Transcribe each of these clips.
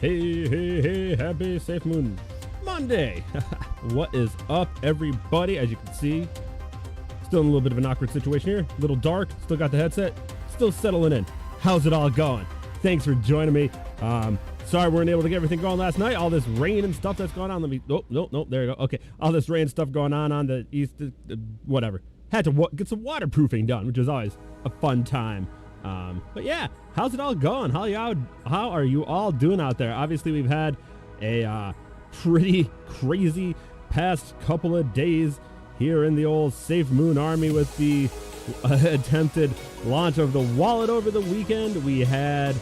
Hey, happy SafeMoon Monday. What is up, everybody? As you can see, still in a little bit of an awkward situation here. A little dark, still got the headset, still settling in. How's it all going? Thanks for joining me. Sorry we weren't able to get everything going last night. All this rain and stuff that's going on. Let me, nope, there you go. Okay, all this rain stuff going on the east, whatever. Had to get some waterproofing done, which is always a fun time. But yeah, how's it all going? How are you all doing out there? Obviously, we've had a pretty crazy past couple of days here in the old SafeMoon army with the attempted launch of the wallet over the weekend. We had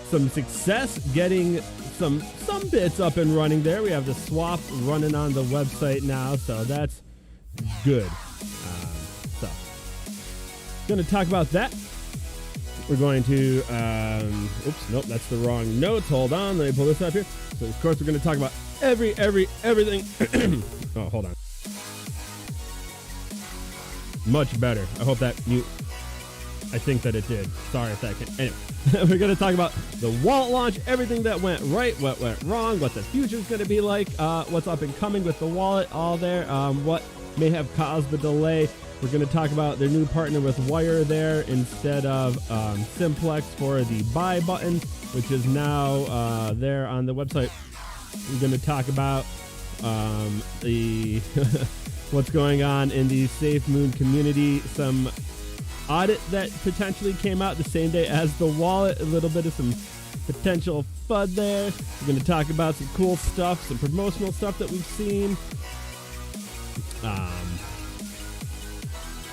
some success getting some bits up and running there. We have the swap running on the website now, so that's good. So going to talk about that. We're going to, oops, nope, that's the wrong notes. Hold on, let me pull this up here. So, of course, we're going to talk about everything. Oh, hold on. Much better. I hope that I think that it did. Sorry if that can. Anyway, we're going to talk about the wallet launch, everything that went right, what went wrong, what the future is going to be like, what's up and coming with the wallet, all there, what may have caused the delay. We're going to talk about their new partner with Wire there instead of Simplex for the buy button, which is now there on the website. We're going to talk about the what's going on in the SafeMoon community, some audit that potentially came out the same day as the wallet, a little bit of some potential FUD there. We're going to talk about some cool stuff, some promotional stuff that we've seen.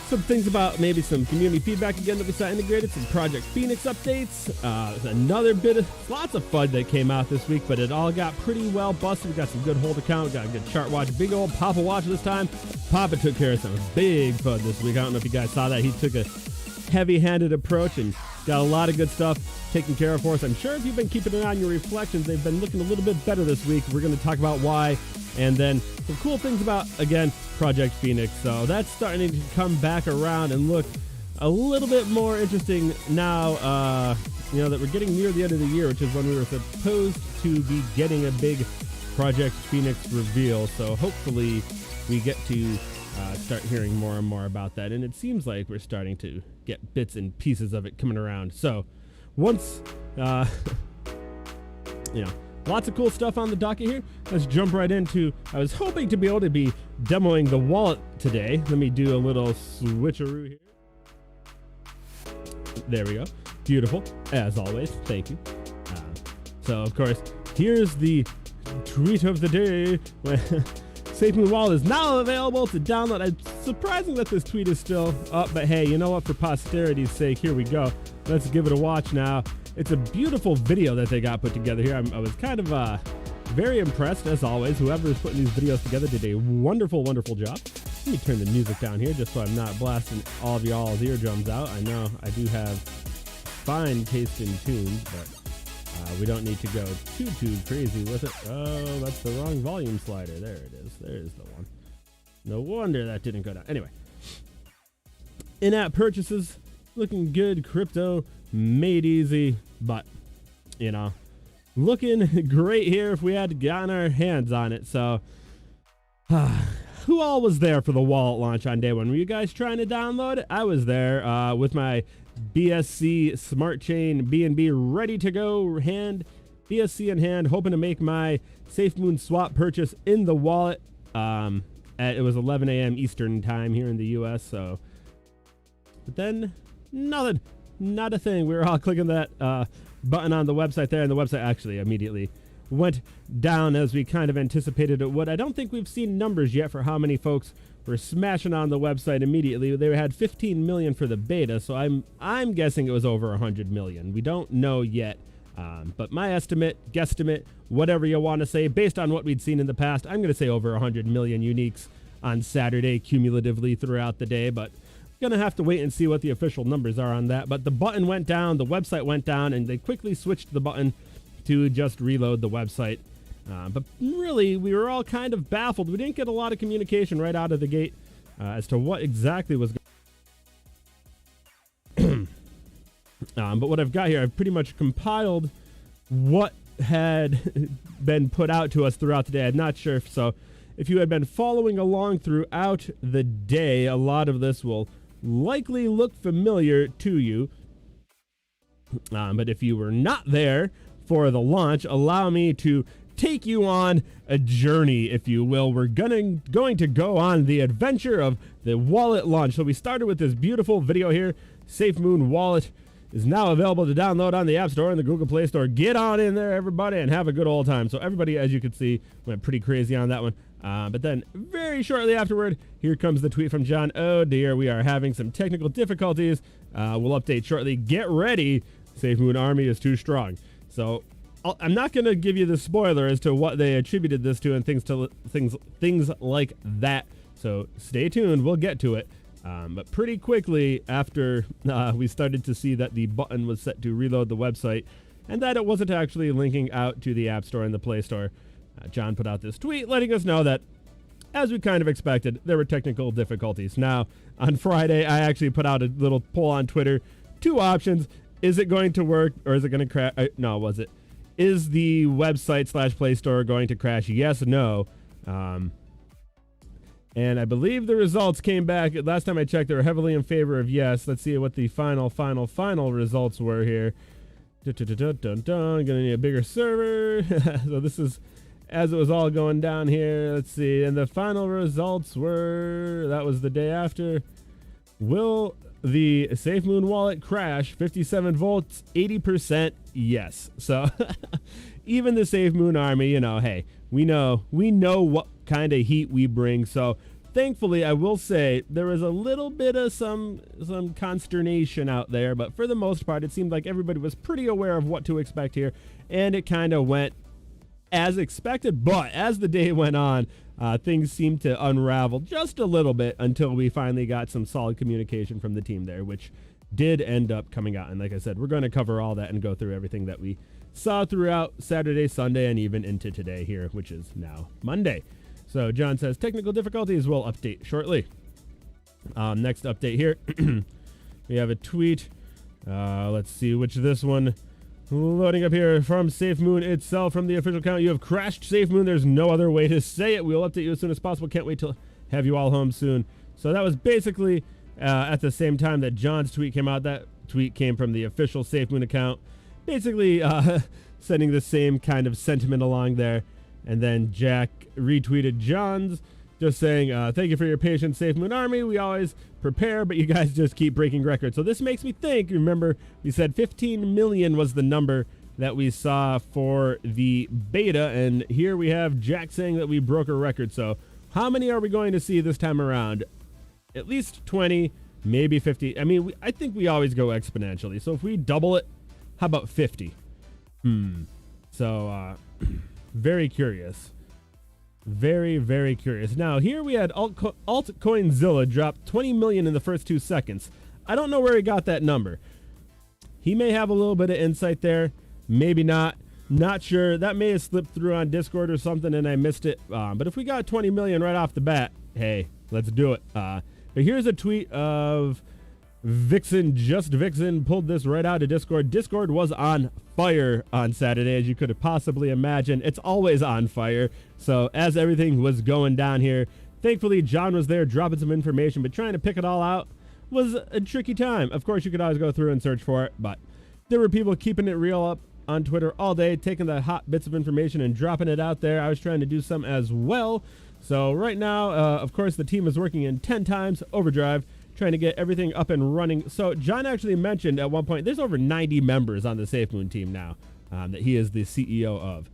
Some things about maybe some community feedback again that we saw integrated, some Project Phoenix updates, another bit of lots of FUD that came out this week, but it all got pretty well busted. We got some good hold account, got a good chart watch, big old Papa watch this time. Papa took care of some big FUD this week. I don't know if you guys saw that. He took a heavy-handed approach and got a lot of good stuff taken care of for us. I'm sure if you've been keeping an eye on your reflections, they've been looking a little bit better this week. We're going to talk about why, and then some cool things about, again, Project Phoenix. So that's starting to come back around and look a little bit more interesting now, that we're getting near the end of the year, which is when we were supposed to be getting a big Project Phoenix reveal. So hopefully we get to start hearing more and more about that. And it seems like we're starting to get bits and pieces of it coming around. So once, lots of cool stuff on the docket here. Let's jump right into, I was hoping to be able to be demoing the wallet today. Let me do a little switcheroo here. There we go. Beautiful, as always. Thank you. So, of course, here's the tweet of the day. SafeMoon Wallet is now available to download. It's surprising that this tweet is still up, but hey, you know what? For posterity's sake, here we go. Let's give it a watch now. It's a beautiful video that they got put together here. I was kind of very impressed, as always. Whoever is putting these videos together did a wonderful, wonderful job. Let me turn the music down here just so I'm not blasting all of y'all's eardrums out. I know I do have fine taste in tunes, but we don't need to go too crazy with it. Oh, that's the wrong volume slider. There it is. There's the one. No wonder that didn't go down. Anyway, in-app purchases, looking good. Crypto made easy, but looking great here if we had gotten our hands on it. So who all was there for the wallet launch on day one? Were you guys trying to download it? I was there with my BSC Smart Chain BNB ready to go, BSC in hand, hoping to make my SafeMoon SWAP purchase in the wallet. It was 11 a.m. Eastern time here in the US. So, but then nothing. Not a thing. We were all clicking that button on the website there, and the website actually immediately went down as we kind of anticipated it would. I don't think we've seen numbers yet for how many folks were smashing on the website immediately. They had 15 million for the beta, so I'm guessing it was over 100 million. We don't know yet, but my estimate, guesstimate, whatever you want to say, based on what we'd seen in the past, I'm going to say over 100 million uniques on Saturday cumulatively throughout the day, but gonna have to wait and see what the official numbers are on that. But the button went down, the website went down, and they quickly switched the button to just reload the website. But really, we were all kind of baffled. We didn't get a lot of communication right out of the gate as to what exactly was going on. But what I've got here, I've pretty much compiled what had been put out to us throughout the day. I'm not sure if you had been following along throughout the day, a lot of this will likely look familiar to you. But if you were not there for the launch, allow me to take you on a journey, if you will. We're going to go on the adventure of the wallet launch. So we started with this beautiful video here. SafeMoon Wallet is now available to download on the App Store and the Google Play Store. Get on in there, everybody, and have a good old time. So everybody, as you can see, went pretty crazy on that one. But then very shortly afterward, here comes the tweet from John. Oh dear, we are having some technical difficulties. We'll update shortly. Get ready. SafeMoon Army is too strong. So I'm not going to give you the spoiler as to what they attributed this to and things like that. So stay tuned. We'll get to it. But pretty quickly after we started to see that the button was set to reload the website and that it wasn't actually linking out to the App Store and the Play Store, John put out this tweet letting us know that, as we kind of expected, there were technical difficulties. Now, on Friday, I actually put out a little poll on Twitter. 2 options. Is it going to work or is it going to crash? No, was it? Is the website / Play Store going to crash? Yes, no. And I believe the results came back. Last time I checked, they were heavily in favor of yes. Let's see what the final results were here. Gonna need a bigger server. So this is as it was all going down here. Let's see. And the final results were, that was the day after. Will the SafeMoon wallet crash? 57 volts, 80% yes. So even the SafeMoon army, you know, hey, we know what kind of heat we bring. So thankfully, I will say there was a little bit of some consternation out there, but for the most part, it seemed like everybody was pretty aware of what to expect here, and it kind of went as expected. But as the day went on, things seemed to unravel just a little bit until we finally got some solid communication from the team there, which did end up coming out. And like I said, we're going to cover all that and go through everything that we saw throughout Saturday, Sunday, and even into today here, which is now Monday. So John says technical difficulties will update shortly. Next update here, we have a tweet. Let's see which this one. Loading up here from SafeMoon itself, from the official account. You have crashed SafeMoon. There's no other way to say it. We'll update you as soon as possible. Can't wait to have you all home soon. So that was basically at the same time that John's tweet came out. That tweet came from the official SafeMoon account, basically sending the same kind of sentiment along there. And then Jack retweeted John's, just saying, thank you for your patience, SafeMoon Army. We always prepare, but you guys just keep breaking records. So this makes me think, remember, we said 15 million was the number that we saw for the beta. And here we have Jack saying that we broke a record. So how many are we going to see this time around? At least 20, maybe 50. I mean, I think we always go exponentially. So if we double it, how about 50? So very curious. Very, very curious. Now, here we had Altcoinzilla drop 20 million in the first 2 seconds. I don't know where he got that number. He may have a little bit of insight there. Maybe not. Not sure. That may have slipped through on Discord or something and I missed it. But if we got 20 million right off the bat, hey, let's do it. But here's a tweet of Vixen, just Vixen, pulled this right out of Discord. Discord was on fire on Saturday, as you could have possibly imagined. It's always on fire. So as everything was going down here, thankfully John was there dropping some information, but trying to pick it all out was a tricky time. Of course, you could always go through and search for it, but there were people keeping it real up on Twitter all day, taking the hot bits of information and dropping it out there. I was trying to do some as well. So right now, of course, the team is working in 10 times overdrive, trying to get everything up and running. So John actually mentioned at one point, there's over 90 members on the SafeMoon team now that he is the CEO of.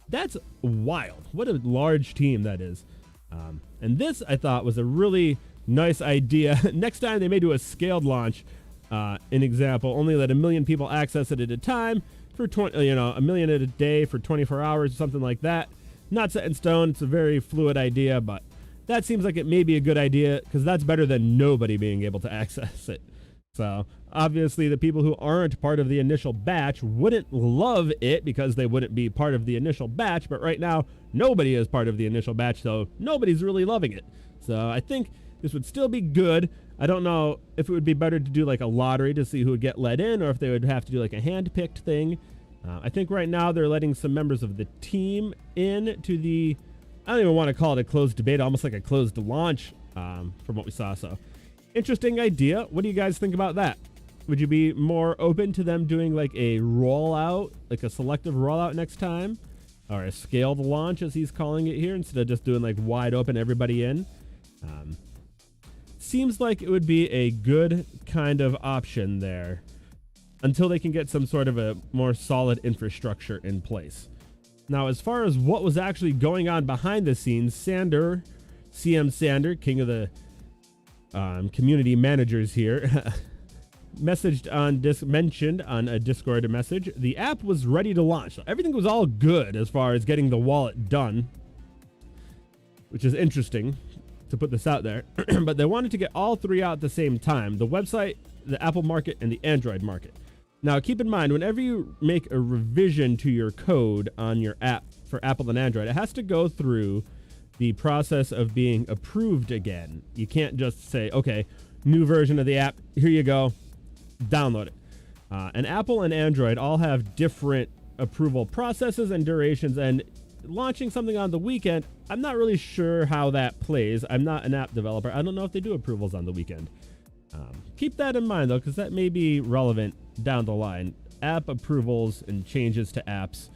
That's wild. What a large team that is. And this, I thought, was a really nice idea. Next time they may do a scaled launch, an example, only let 1 million people access it at a time for 20, 1 million at a day for 24 hours, something like that. Not set in stone. It's a very fluid idea, but that seems like it may be a good idea because that's better than nobody being able to access it. So obviously the people who aren't part of the initial batch wouldn't love it because they wouldn't be part of the initial batch. But right now, nobody is part of the initial batch, so nobody's really loving it. So I think this would still be good. I don't know if it would be better to do like a lottery to see who would get let in or if they would have to do like a hand-picked thing. I think right now they're letting some members of the team in to the, I don't even want to call it a closed debate, almost like a closed launch from what we saw. So interesting idea. What do you guys think about that? Would you be more open to them doing like a rollout, like a selective rollout next time, or a scaled launch as he's calling it here, instead of just doing like wide open everybody in? Seems like it would be a good kind of option there until they can get some sort of a more solid infrastructure in place. Now, as far as what was actually going on behind the scenes, CM Sander, king of the community managers here, mentioned on a Discord message, the app was ready to launch. So everything was all good as far as getting the wallet done, which is interesting to put this out there. But they wanted to get all three out at the same time: the website, the Apple market, and the Android market. Now, keep in mind, whenever you make a revision to your code on your app for Apple and Android, it has to go through the process of being approved again. You can't just say, okay, new version of the app, here you go, download it. And Apple and Android all have different approval processes and durations, and launching something on the weekend, I'm not really sure how that plays. I'm not an app developer. I don't know if they do approvals on the weekend. Keep that in mind, though, because that may be relevant down the line. App approvals and changes to apps.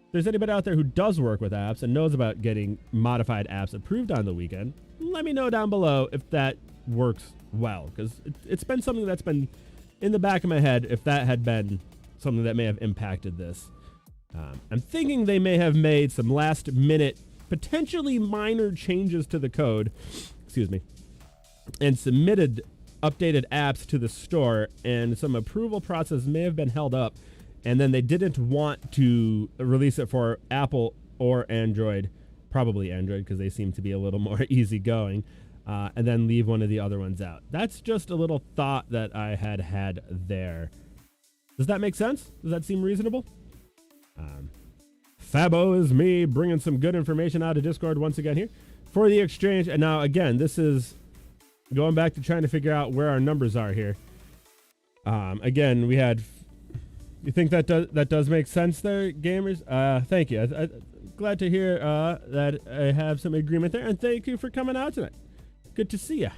If there's anybody out there who does work with apps and knows about getting modified apps approved on the weekend, let me know down below if that works well, because it's been something that's been in the back of my head, if that had been something that may have impacted this. I'm thinking they may have made some last minute, potentially minor changes to the code, excuse me, and submitted updated apps to the store, and some approval process may have been held up, and then they didn't want to release it for Apple or Android, probably Android, because they seem to be a little more easygoing, and then leave one of the other ones out. That's just a little thought that I had there. Does that make sense? Does that seem reasonable? Fabo is me bringing some good information out of Discord once again here for the exchange. And now again, this is going back to trying to figure out where our numbers are here. Again, we had, you think that does make sense there, gamers? Thank you. I'm glad to hear that I have some agreement there, and thank you for coming out tonight. Good to see you.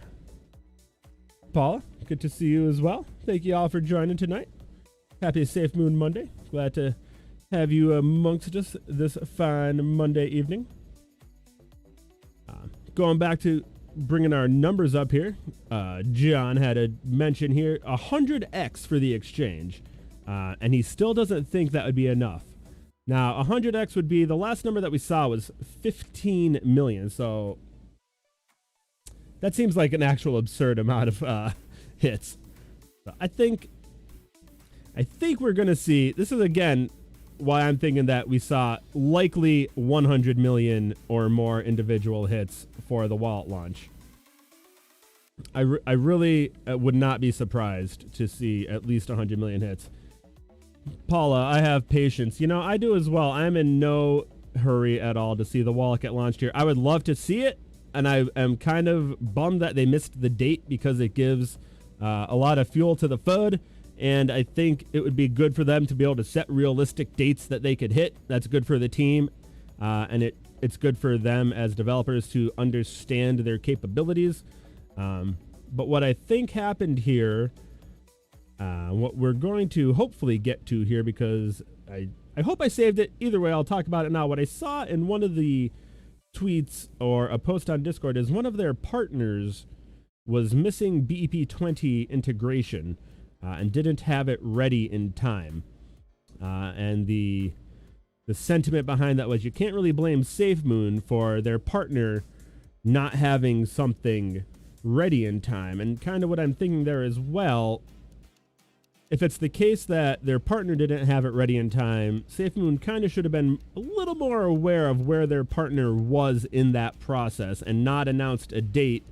Paula, good to see you as well. Thank you all for joining tonight. Happy SafeMoon Monday. Glad to have you amongst us this fine Monday evening. Going back to bringing our numbers up here, John had a mention here, 100x for the exchange, and he still doesn't think that would be enough. Now, 100x would be, the last number that we saw was 15 million, so that seems like an actual absurd amount of hits. So I think we're going to see, this is again why I'm thinking that we saw likely 100 million or more individual hits for the wallet launch. I really would not be surprised to see at least 100 million hits. Paula, I have patience. You know, I do as well. I'm in no hurry at all to see the wallet get launched here. I would love to see it, and I am kind of bummed that they missed the date, because it gives a lot of fuel to the FUD. And I think it would be good for them to be able to set realistic dates that they could hit. That's good for the team, and it's good for them as developers to understand their capabilities. But what I think happened here, what we're going to hopefully get to here, because I hope I saved it. Either way, I'll talk about it now. What I saw in one of the tweets or a post on Discord is one of their partners was missing BEP20 integration. And didn't have it ready in time. And the sentiment behind that was, you can't really blame SafeMoon for their partner not having something ready in time. And kind of what I'm thinking there as well, if it's the case that their partner didn't have it ready in time, SafeMoon kind of should have been a little more aware of where their partner was in that process, and not announced a date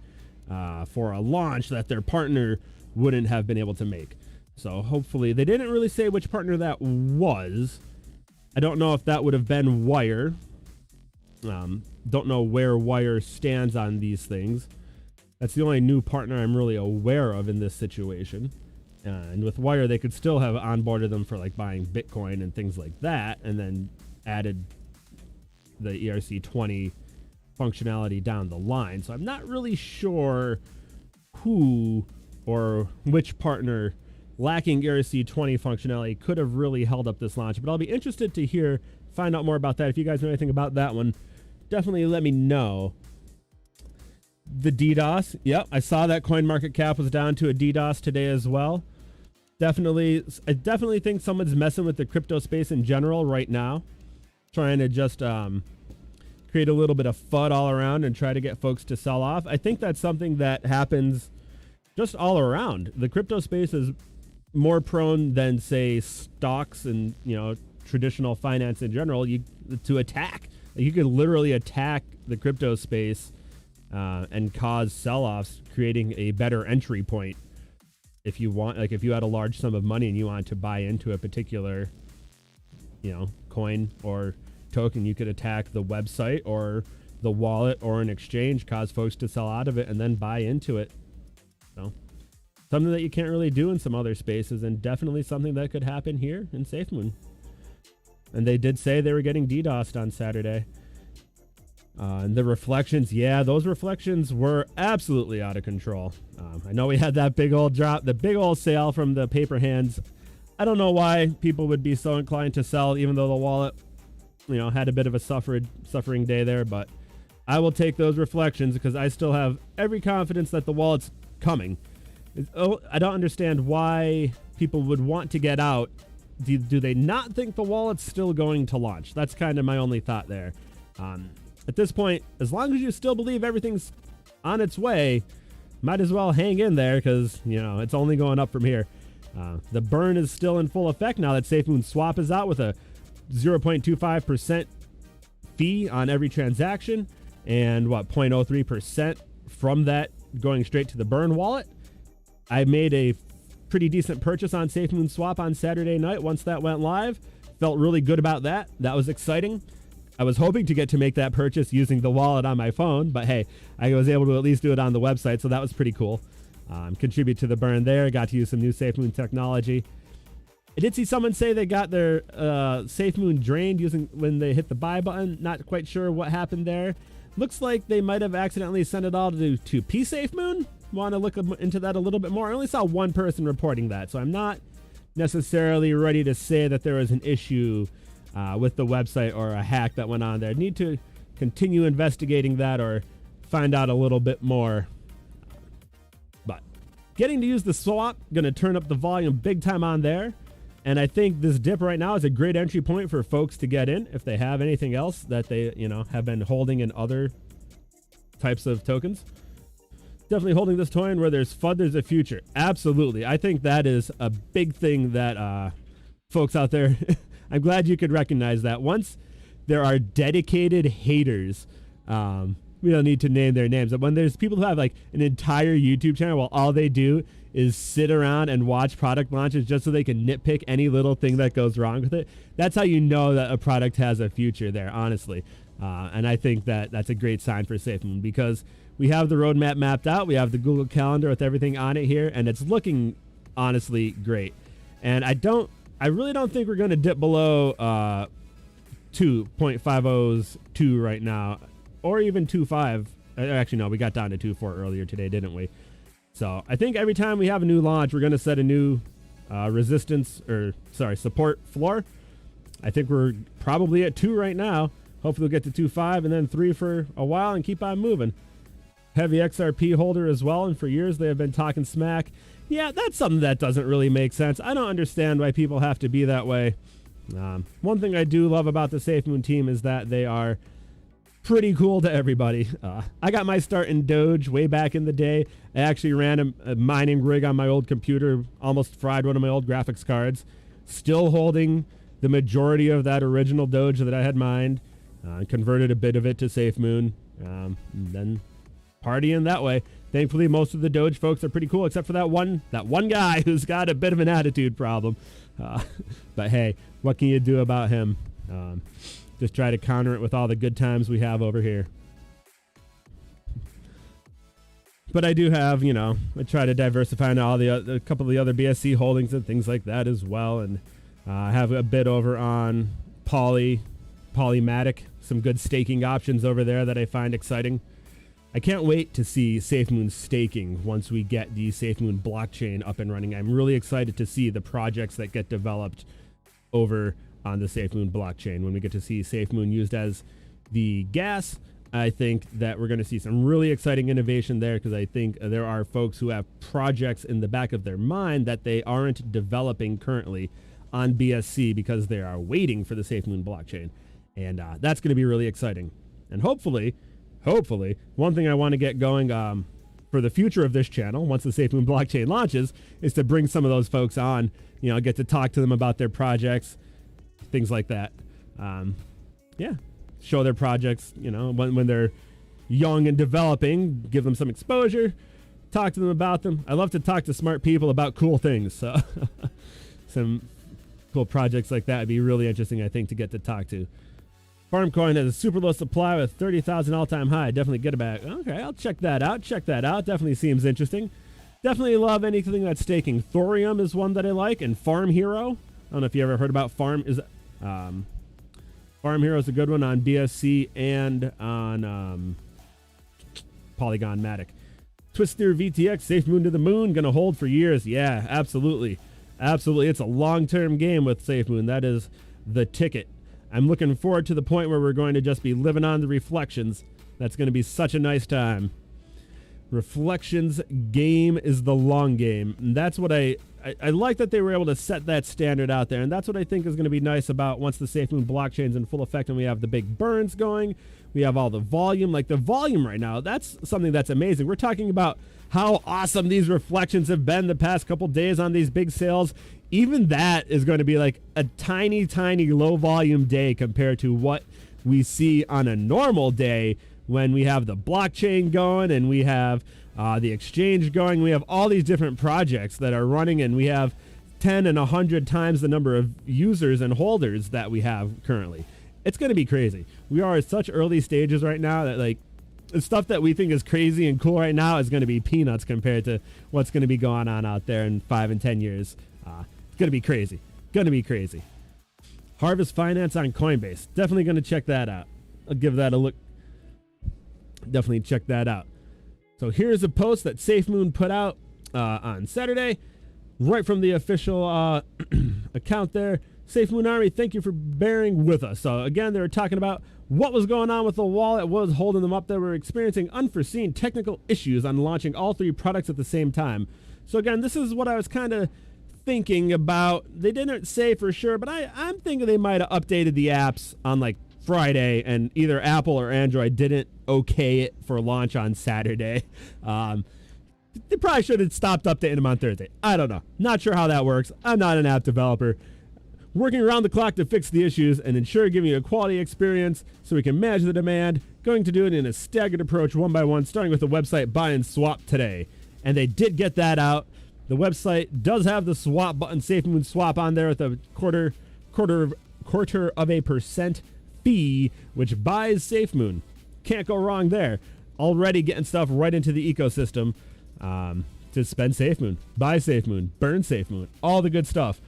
for a launch that their partner wouldn't have been able to make. So hopefully, they didn't really say which partner that was. I don't know if that would have been Wire. Don't know where Wire stands on these things. That's the only new partner I'm really aware of in this situation. And with Wire, they could still have onboarded them for like buying Bitcoin and things like that, and then added the ERC20 functionality down the line. So I'm not really sure who or which partner lacking ERC20 functionality could have really held up this launch, but I'll be interested to find out more about that. If you guys know anything about that one, definitely let me know. The DDoS, yep, I saw that CoinMarketCap was down to a DDoS today as well. I definitely think someone's messing with the crypto space in general right now, trying to just create a little bit of FUD all around and try to get folks to sell off. I think that's something that happens just all around. The crypto space is more prone than, say, stocks and, traditional finance in general, to attack. You could literally attack the crypto space and cause sell-offs, creating a better entry point. If you want, like if you had a large sum of money and you wanted to buy into a particular, coin or token, you could attack the website or the wallet or an exchange, cause folks to sell out of it and then buy into it. So something that you can't really do in some other spaces, and definitely something that could happen here in SafeMoon. And they did say they were getting DDoSed on Saturday. And the reflections, those reflections were absolutely out of control. I know we had that big old drop, the big old sale from the paper hands. I don't know why people would be so inclined to sell, even though the wallet, had a bit of a suffering day there. But I will take those reflections because I still have every confidence that the wallet's coming. I don't understand why people would want to get out. Do they not think the wallet's still going to launch? That's kind of my only thought there. At this point, as long as you still believe everything's on its way, might as well hang in there because, it's only going up from here. The burn is still in full effect now that SafeMoon SWAP is out with a 0.25% fee on every transaction and 0.03% from that going straight to the burn wallet. I made a pretty decent purchase on SafeMoon SWAP on Saturday night once that went live. Felt really good about that. That was exciting. I was hoping to make that purchase using the wallet on my phone, but hey, I was able to at least do it on the website, so that was pretty cool. Contribute to the burn there. Got to use some new SafeMoon technology. I did see someone say they got their SafeMoon drained when they hit the buy button. Not quite sure what happened there. Looks like they might have accidentally sent it all to P-SafeMoon. Want to look into that a little bit more. I only saw one person reporting that, so I'm not necessarily ready to say that there was an issue with the website or a hack that went on there. Need to continue investigating that or find out a little bit more. But getting to use the swap, going to turn up the volume big time on there. And I think this dip right now is a great entry point for folks to get in if they have anything else that they, have been holding in other types of tokens. Definitely holding this coin where there's FUD, there's a future. Absolutely. I think that is a big thing that folks out there, I'm glad you could recognize that. Once there are dedicated haters, we don't need to name their names, but when there's people who have like an entire YouTube channel while all they do is sit around and watch product launches just so they can nitpick any little thing that goes wrong with it, that's how you know that a product has a future there, honestly. And I think that that's a great sign for SafeMoon because we have the roadmap mapped out. We have the Google Calendar with everything on it here, and it's looking honestly great. And I really don't think we're going to dip below 2.50s right now, or even 2.5. Actually, no, we got down to 2.4 earlier today, didn't we? So I think every time we have a new launch, we're going to set a new support floor. I think we're probably at 2 right now. Hopefully we'll get to 2.5 and then 3 for a while and keep on moving. Heavy XRP holder as well, and for years they have been talking smack. Yeah, that's something that doesn't really make sense. I don't understand why people have to be that way. One thing I do love about the SafeMoon team is that they are pretty cool to everybody. I got my start in Doge way back in the day. I actually ran a mining rig on my old computer, almost fried one of my old graphics cards. Still holding the majority of that original Doge that I had mined. Converted a bit of it to SafeMoon. And then partying that way. Thankfully, most of the Doge folks are pretty cool, except for that one guy who's got a bit of an attitude problem. But hey, what can you do about him? Just try to counter it with all the good times we have over here. But I do have, you know, I try to diversify into all a couple of the other BSC holdings and things like that as well. And I have a bit over on Polymatic, some good staking options over there that I find exciting. I can't wait to see SafeMoon staking once we get the SafeMoon blockchain up and running. I'm really excited to see the projects that get developed over on the SafeMoon blockchain. When we get to see SafeMoon used as the gas, I think that we're going to see some really exciting innovation there, because I think there are folks who have projects in the back of their mind that they aren't developing currently on BSC because they are waiting for the SafeMoon blockchain. And that's going to be really exciting. And hopefully, one thing I want to get going for the future of this channel, once the SafeMoon blockchain launches, is to bring some of those folks on, you know, get to talk to them about their projects, things like that. Yeah, show their projects, you know, when they're young and developing, give them some exposure, talk to them about them. I love to talk to smart people about cool things. So some cool projects like that would be really interesting, I think, to get to talk to. Farmcoin has a super low supply with 30,000 all-time high. Definitely get it back. Okay, I'll check that out. Definitely seems interesting. Definitely love anything that's staking. Thorium is one that I like, and Farm Hero. I don't know if you ever heard about Farm Hero is a good one on BSC and on Polygon Matic. Twister VTX, SafeMoon to the moon, gonna hold for years. Yeah, absolutely. It's a long-term game with SafeMoon. That is the ticket. I'm looking forward to the point where we're going to just be living on the reflections. That's going to be such a nice time. Reflections game is the long game. And that's what I like, that they were able to set that standard out there. And that's what I think is going to be nice about once the SafeMoon blockchain's in full effect and we have the big burns going. We have all the volume. Like the volume right now, that's something that's amazing. We're talking about how awesome these reflections have been the past couple days on these big sales. Even that is going to be like a tiny low volume day compared to what we see on a normal day when we have the blockchain going and we have the exchange going. We have all these different projects that are running, and we have 10 and 100 times the number of users and holders that we have currently. It's going to be crazy. We are at such early stages right now that, like, the stuff that we think is crazy and cool right now is going to be peanuts compared to what's going to be going on out there in 5 and 10 years. It's going to be crazy. Harvest Finance on Coinbase. Definitely going to check that out. I'll give that a look. Definitely check that out. So here's a post that SafeMoon put out on Saturday, right from the official account there. SafeMoon Army, thank you for bearing with us. So again, they were talking about what was going on with the wallet, what was holding them up. They were experiencing unforeseen technical issues on launching all 3 products at the same time. So again, this is what I was kind of thinking about. They didn't say for sure, but I'm thinking they might have updated the apps on like Friday, and either Apple or Android didn't okay it for launch on Saturday. They probably should have stopped updating them on Thursday. I don't know. Not sure how that works. I'm not an app developer. Working around the clock to fix the issues and ensure giving you a quality experience so we can manage the demand. Going to do it in a staggered approach, one by one, starting with the website buy and swap today. And they did get that out. The website does have the swap button, SafeMoon SWAP, on there with a quarter of a percent fee, which buys SafeMoon. Can't go wrong there. Already getting stuff right into the ecosystem to spend SafeMoon, buy SafeMoon, burn SafeMoon, all the good stuff.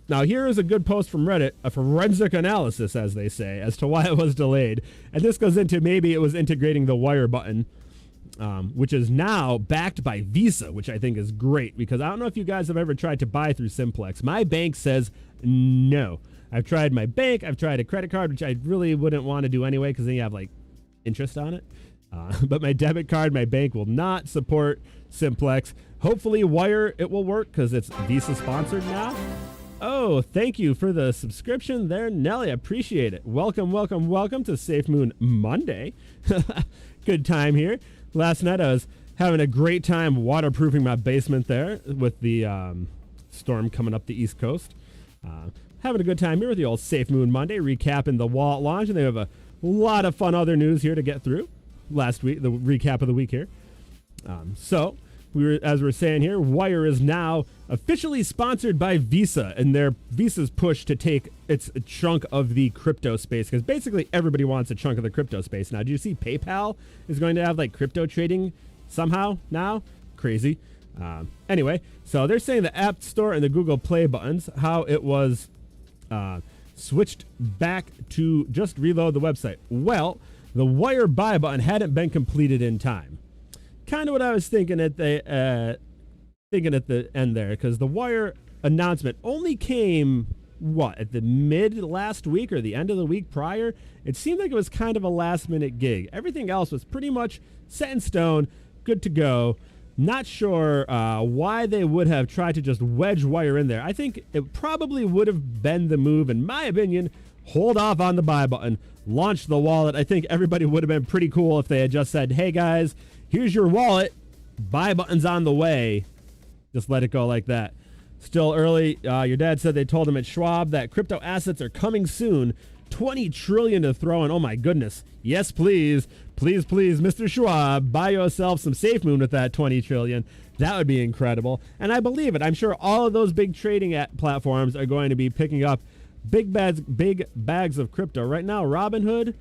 Now, here is a good post from Reddit, a forensic analysis, as they say, as to why it was delayed. And this goes into maybe it was integrating the wire button, which is now backed by Visa, which I think is great, because I don't know if you guys have ever tried to buy through Simplex. My bank says no. I've tried my bank. I've tried a credit card, which I really wouldn't want to do anyway, because then you have like interest on it. But my debit card, my bank will not support Simplex. Hopefully Wire, it will work because it's Visa sponsored now. Oh, thank you for the subscription there, Nelly. I appreciate it. Welcome to SafeMoon Monday. Good time here. Last night I was having a great time waterproofing my basement there with the storm coming up the East Coast. Having a good time here with the old SafeMoon Monday, recapping the wallet launch, and they have a lot of fun other news here to get through. Last week, the recap of the week here. So, as we're saying here, Wire is now officially sponsored by Visa, and their Visa's push to take its chunk of the crypto space, because basically everybody wants a chunk of the crypto space now. Do you see PayPal is going to have like crypto trading somehow now. Crazy. Anyway, so they're saying the App Store and the Google Play buttons, how it was switched back to just reload the website. Well, the wire buy button hadn't been completed in time. Kind of what I was thinking at the end there, because the wire announcement only came at the mid last week or the end of the week prior. It seemed like it was kind of a last minute gig. Everything else was pretty much set in stone, good to go. Not sure why they would have tried to just wedge wire in there. I think it probably would have been the move, in my opinion. Hold off on the buy button, launch the wallet. I think everybody would have been pretty cool if they had just said, hey guys, here's your wallet, buy button's on the way. Just let it go like that. Still early. Your dad said they told him at Schwab that crypto assets are coming soon. 20 trillion to throw in. Oh my goodness. Yes, please. Please, please, Mr. Schwab, buy yourself some SafeMoon with that 20 trillion. That would be incredible. And I believe it. I'm sure all of those big trading platforms are going to be picking up big bags of crypto. Right now, Robinhood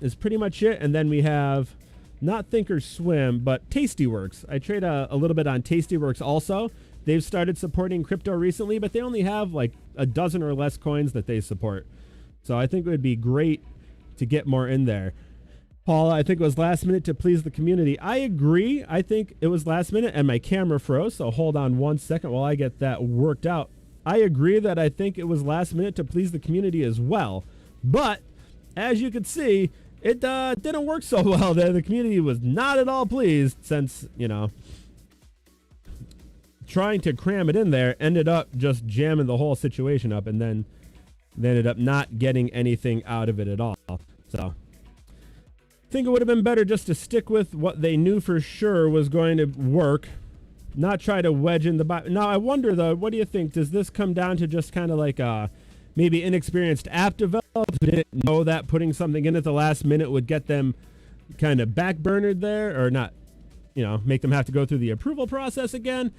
is pretty much it. And then we have not Thinkorswim, but Tastyworks. I trade a little bit on Tastyworks also. They've started supporting crypto recently, but they only have like a dozen or less coins that they support. So I think it would be great to get more in there. Paula, I think it was last minute to please the community. I agree. I think it was last minute, and my camera froze, so hold on 1 second while I get that worked out. I agree that I think it was last minute to please the community as well. But as you can see, it didn't work so well there. The community was not at all pleased since, trying to cram it in there ended up just jamming the whole situation up, and then they ended up not getting anything out of it at all. So I think it would have been better just to stick with what they knew for sure was going to work, not try to wedge in the buy. Now, I wonder, though, what do you think? Does this come down to just kind of like maybe inexperienced app developers didn't know that putting something in at the last minute would get them kind of backburnered there, or not, make them have to go through the approval process again?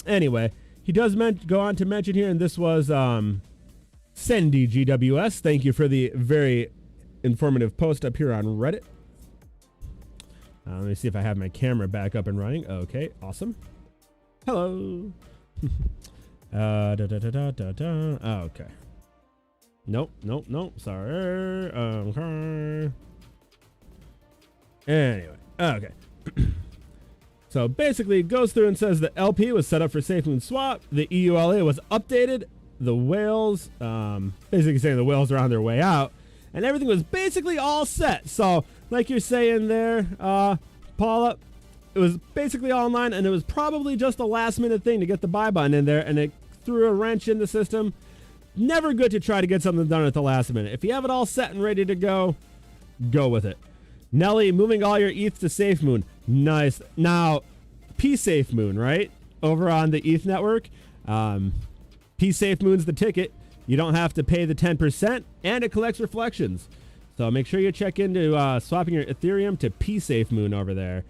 Anyway, he does go on to mention here, and this was Sendy GWS. Thank you for the very informative post up here on Reddit. Let me see if I have my camera back up and running. Okay, awesome. Hello. Okay. Nope. Sorry. Okay. Anyway, okay. So basically, it goes through and says the LP was set up for SafeMoon SWAP. The EULA was updated. The whales, basically saying the whales are on their way out. And everything was basically all set. So, like you're saying there, Paula, it was basically all online, and it was probably just a last-minute thing to get the buy button in there, and it threw a wrench in the system. Never good to try to get something done at the last minute. If you have it all set and ready to go, go with it. Nelly, moving all your ETH to SafeMoon. Nice. Now, SafeMoon, right? Over on the ETH network. SafeMoon's the ticket. You don't have to pay the 10%, and it collects reflections. So make sure you check into swapping your Ethereum to SafeMoon over there.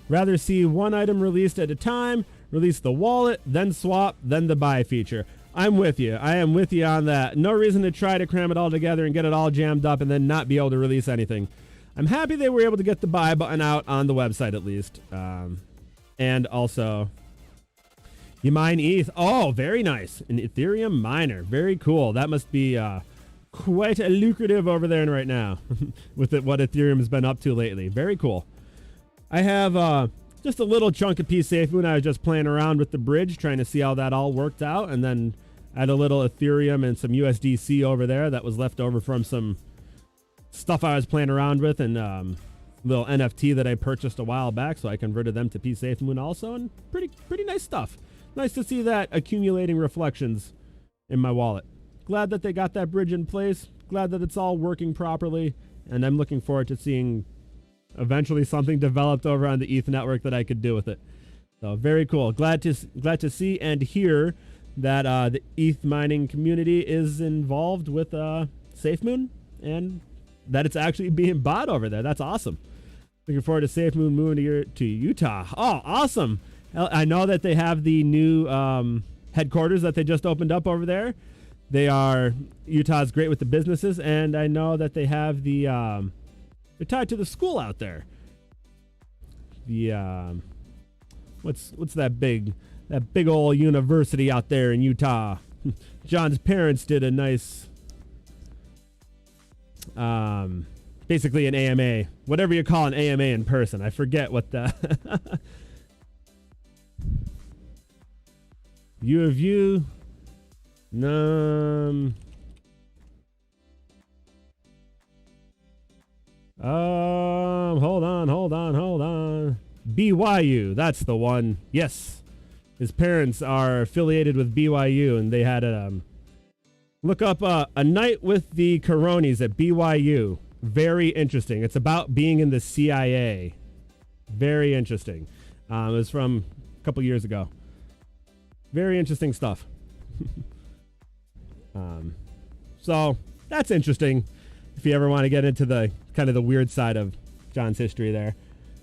Rather see one item released at a time, release the wallet, then swap, then the buy feature. I'm with you. I am with you on that. No reason to try to cram it all together and get it all jammed up and then not be able to release anything. I'm happy they were able to get the buy button out on the website at least. And also, you mine ETH. Oh, very nice. An Ethereum miner. Very cool. That must be quite a lucrative over there right now with what Ethereum has been up to lately. Very cool. I have just a little chunk of SafeMoon. I was just playing around with the bridge, trying to see how that all worked out. And then I had a little Ethereum and some USDC over there that was left over from some stuff I was playing around with, and little NFT that I purchased a while back. So I converted them to SafeMoon also, and pretty nice stuff. Nice to see that accumulating reflections in my wallet. Glad that they got that bridge in place. Glad that it's all working properly. And I'm looking forward to seeing eventually something developed over on the ETH network that I could do with it. So very cool. Glad to see and hear that the ETH mining community is involved with SafeMoon, and that it's actually being bought over there. That's awesome. Looking forward to SafeMoon moving to Utah. Oh, awesome. I know that they have the new headquarters that they just opened up over there. Utah's great with the businesses, and I know that they have they're tied to the school out there. the what's that big old university out there in Utah. John's parents did a nice basically an AMA, whatever you call an AMA in person. I forget what the U of U. Hold on. BYU, that's the one. Yes. His parents are affiliated with BYU, and they had a look up a night with the Karonys at BYU. Very interesting. It's about being in the CIA. Very interesting. It was from a couple years ago. Very interesting stuff. So that's interesting if you ever want to get into the kind of the weird side of John's history there.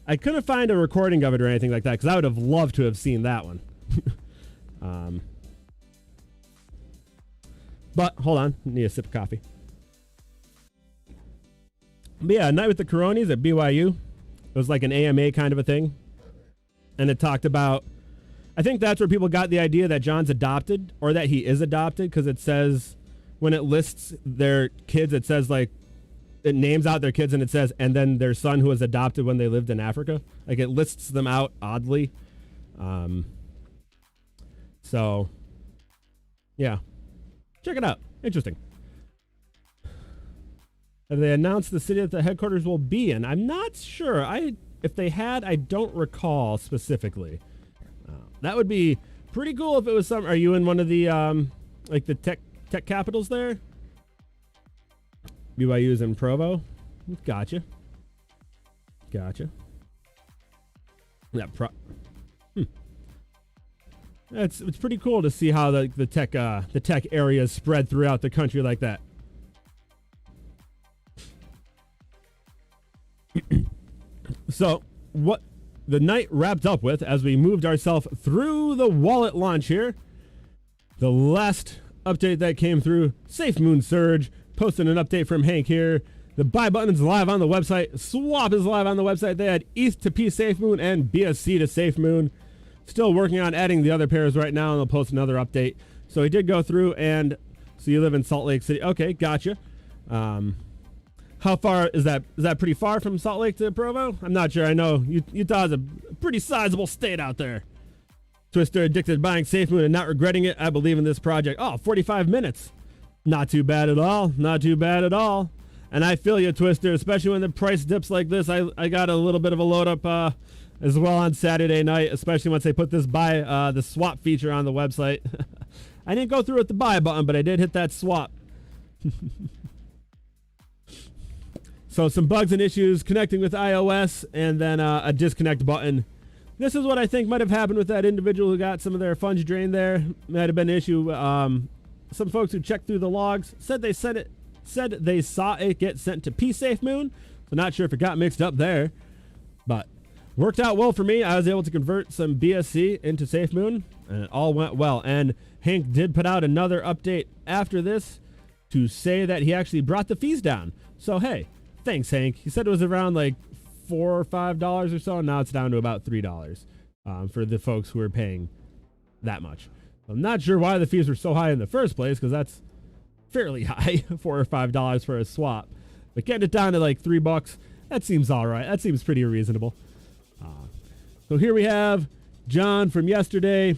I couldn't find a recording of it or anything like that because I would have loved to have seen that one. But hold on, need a sip of coffee. But yeah, a night with the Karonys at BYU. It was like an AMA kind of a thing. And it talked about, I think that's where people got the idea that John's adopted or that he is adopted, because it says when it lists their kids, it says like, it names out their kids and it says, and then their son who was adopted when they lived in Africa. Like it lists them out oddly. So yeah, check it out. Interesting. Have they announced the city that the headquarters will be in? I'm not sure. If they had, I don't recall specifically. That would be pretty cool if it was some. Are you in one of the like the tech capitals there? BYU's in Provo. Gotcha. Yeah, it's pretty cool to see how the tech areas spread throughout the country like that. So what the night wrapped up with, as we moved ourselves through the wallet launch here, the last update that came through, SafeMoon Surge posted an update from Hank here. The buy button is live on the website. Swap is live on the website. They had ETH to P SafeMoon and BSC to SafeMoon. Still working on adding the other pairs right now, and they'll post another update. So he did go through, and so you live in Salt Lake City. Okay, gotcha. How far is that? Is that pretty far from Salt Lake to Provo? I'm not sure. I know Utah is a pretty sizable state out there. Twister addicted to buying SafeMoon and not regretting it. I believe in this project. Oh, 45 minutes. Not too bad at all. And I feel you, Twister, especially when the price dips like this. I got a little bit of a load up as well on Saturday night, especially once they put this the swap feature on the website. I didn't go through with the buy button, but I did hit that swap. So some bugs and issues connecting with iOS, and then a disconnect button. This is what I think might have happened with that individual who got some of their funds drained there. Might have been an issue. Some folks who checked through the logs said they saw it get sent to P SafeMoon. So not sure if it got mixed up there, but worked out well for me. I was able to convert some BSC into SafeMoon, and it all went well. And Hank did put out another update after this to say that he actually brought the fees down. So hey, thanks, Hank. He said it was around like $4 or $5 or so, and now it's down to about $3 for the folks who are paying that much. I'm not sure why the fees were so high in the first place, because that's fairly high, $4 or $5 for a swap. But getting it down to like $3, that seems all right. That seems pretty reasonable. So here we have John from yesterday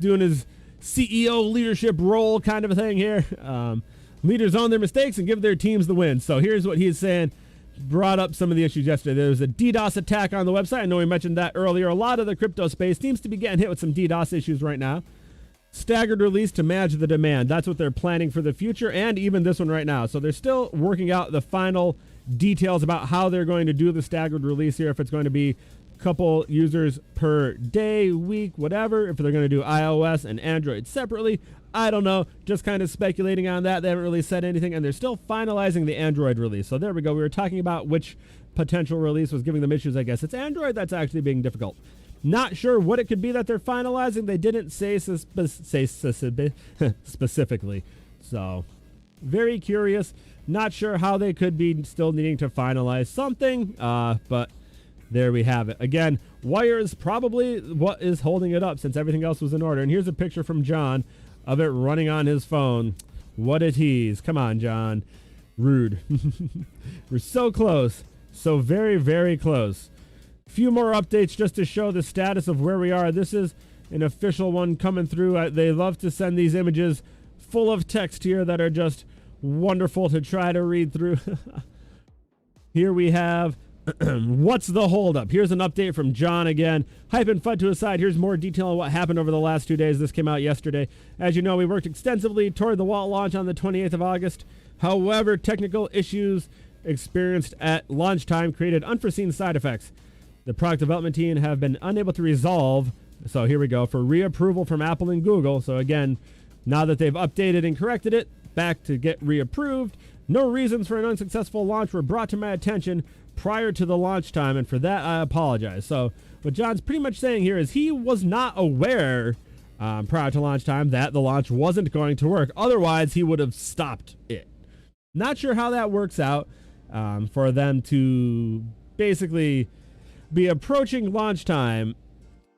doing his CEO leadership role kind of a thing here. Leaders own their mistakes and give their teams the win. So here's what he's saying. Brought up some of the issues yesterday. There was a DDoS attack on the website. I know we mentioned that earlier. A lot of the crypto space seems to be getting hit with some DDoS issues right now. Staggered release to match the demand. That's what they're planning for the future, and even this one right now. So they're still working out the final details about how they're going to do the staggered release here. If it's going to be a couple users per day, week, whatever. If they're going to do iOS and Android separately, I don't know. Just kind of speculating on that. They haven't really said anything, and they're still finalizing the Android release. So there we go. We were talking about which potential release was giving them issues. I guess it's Android that's actually being difficult. Not sure what it could be that they're finalizing. They didn't say specifically. So very curious. Not sure how they could be still needing to finalize something, but there we have it. Again, wire is probably what is holding it up since everything else was in order. And here's a picture from John of it running on his phone. What a tease. Come on, John. Rude. We're so close. So very, very close. Few more updates just to show the status of where we are. This is an official one coming through. They love to send these images full of text here that are just wonderful to try to read through. Here we have what's the holdup. Here's an update from John again. Hype and FUD to a side. Here's more detail on what happened over the last 2 days. This came out yesterday. As you know, we worked extensively toward the wallet launch on the 28th of August. However, technical issues experienced at launch time created unforeseen side effects. The product development team have been unable to resolve. So here we go for reapproval from Apple and Google. So again, now that they've updated and corrected it, back to get reapproved. No reasons for an unsuccessful launch were brought to my attention prior to the launch time, and for that I apologize. So what John's pretty much saying here is he was not aware prior to launch time that the launch wasn't going to work. Otherwise, he would have stopped it. Not sure how that works out for them to basically be approaching launch time,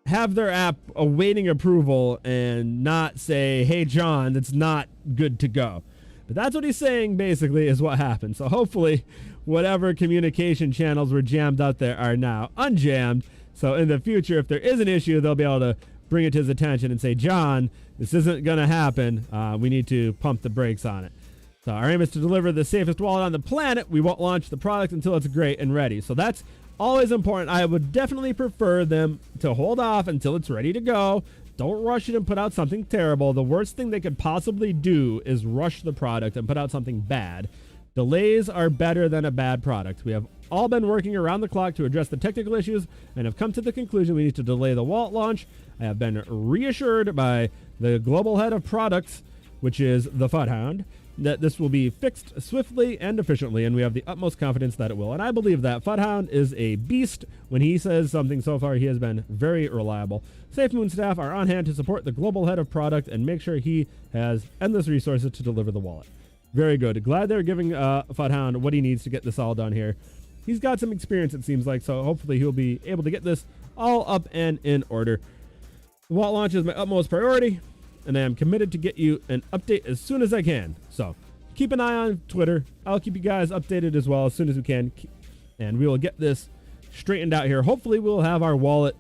have their app awaiting approval, and not say, hey, John, that's not good to go. But that's what he's saying basically is what happened. So hopefully whatever communication channels were jammed out there are now unjammed. So in the future, if there is an issue, they'll be able to bring it to his attention and say, John, this isn't going to happen. We need to pump the brakes on it. So our aim is to deliver the safest wallet on the planet. We won't launch the product until it's great and ready. So that's always important. I would definitely prefer them to hold off until it's ready to go. Don't rush it and put out something terrible. The worst thing they could possibly do is rush the product and put out something bad. Delays are better than a bad product. We have all been working around the clock to address the technical issues and have come to the conclusion we need to delay the wallet launch. I have been reassured by the global head of products, which is the FUD Hound, that this will be fixed swiftly and efficiently, and we have the utmost confidence that it will. And I believe that. FUD Hound is a beast. When he says something so far, he has been very reliable. SafeMoon staff are on hand to support the global head of product and make sure he has endless resources to deliver the wallet. Very good. Glad they're giving FUD Hound what he needs to get this all done here. He's got some experience, it seems like, so hopefully he'll be able to get this all up and in order. The wallet launch is my utmost priority, and I am committed to get you an update as soon as I can. So keep an eye on Twitter. I'll keep you guys updated as well as soon as we can, and we will get this straightened out here. Hopefully we'll have our wallet,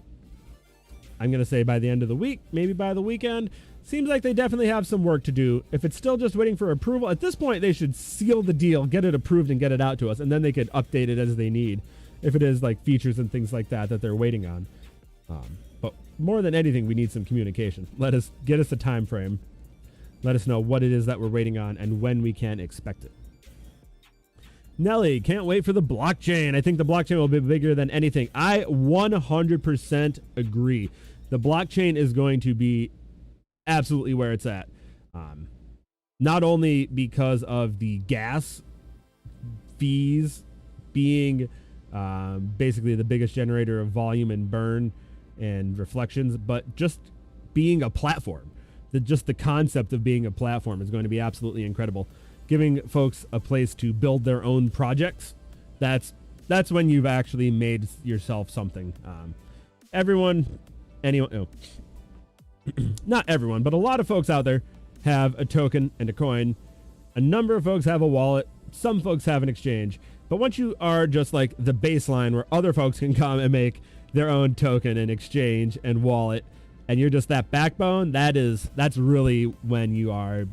I'm going to say by the end of the week, maybe by the weekend. Seems like they definitely have some work to do. If it's still just waiting for approval, at this point they should seal the deal, get it approved, and get it out to us, and then they could update it as they need, if it is like features and things like that that they're waiting on. But more than anything, we need some communication. Get us a time frame. Let us know what it is that we're waiting on and when we can expect it. Nelly, can't wait for the blockchain. I think the blockchain will be bigger than anything. I 100% agree. The blockchain is going to be absolutely where it's at. Not only because of the gas fees being basically the biggest generator of volume and burn and reflections, but just being a platform. Just the concept of being a platform is going to be absolutely incredible. Giving folks a place to build their own projects, that's when you've actually made yourself something. Not everyone, but a lot of folks out there have a token and a coin. A number of folks have a wallet. Some folks have an exchange. But once you are just like the baseline where other folks can come and make their own token and exchange and wallet, and you're just that backbone, that's really when you are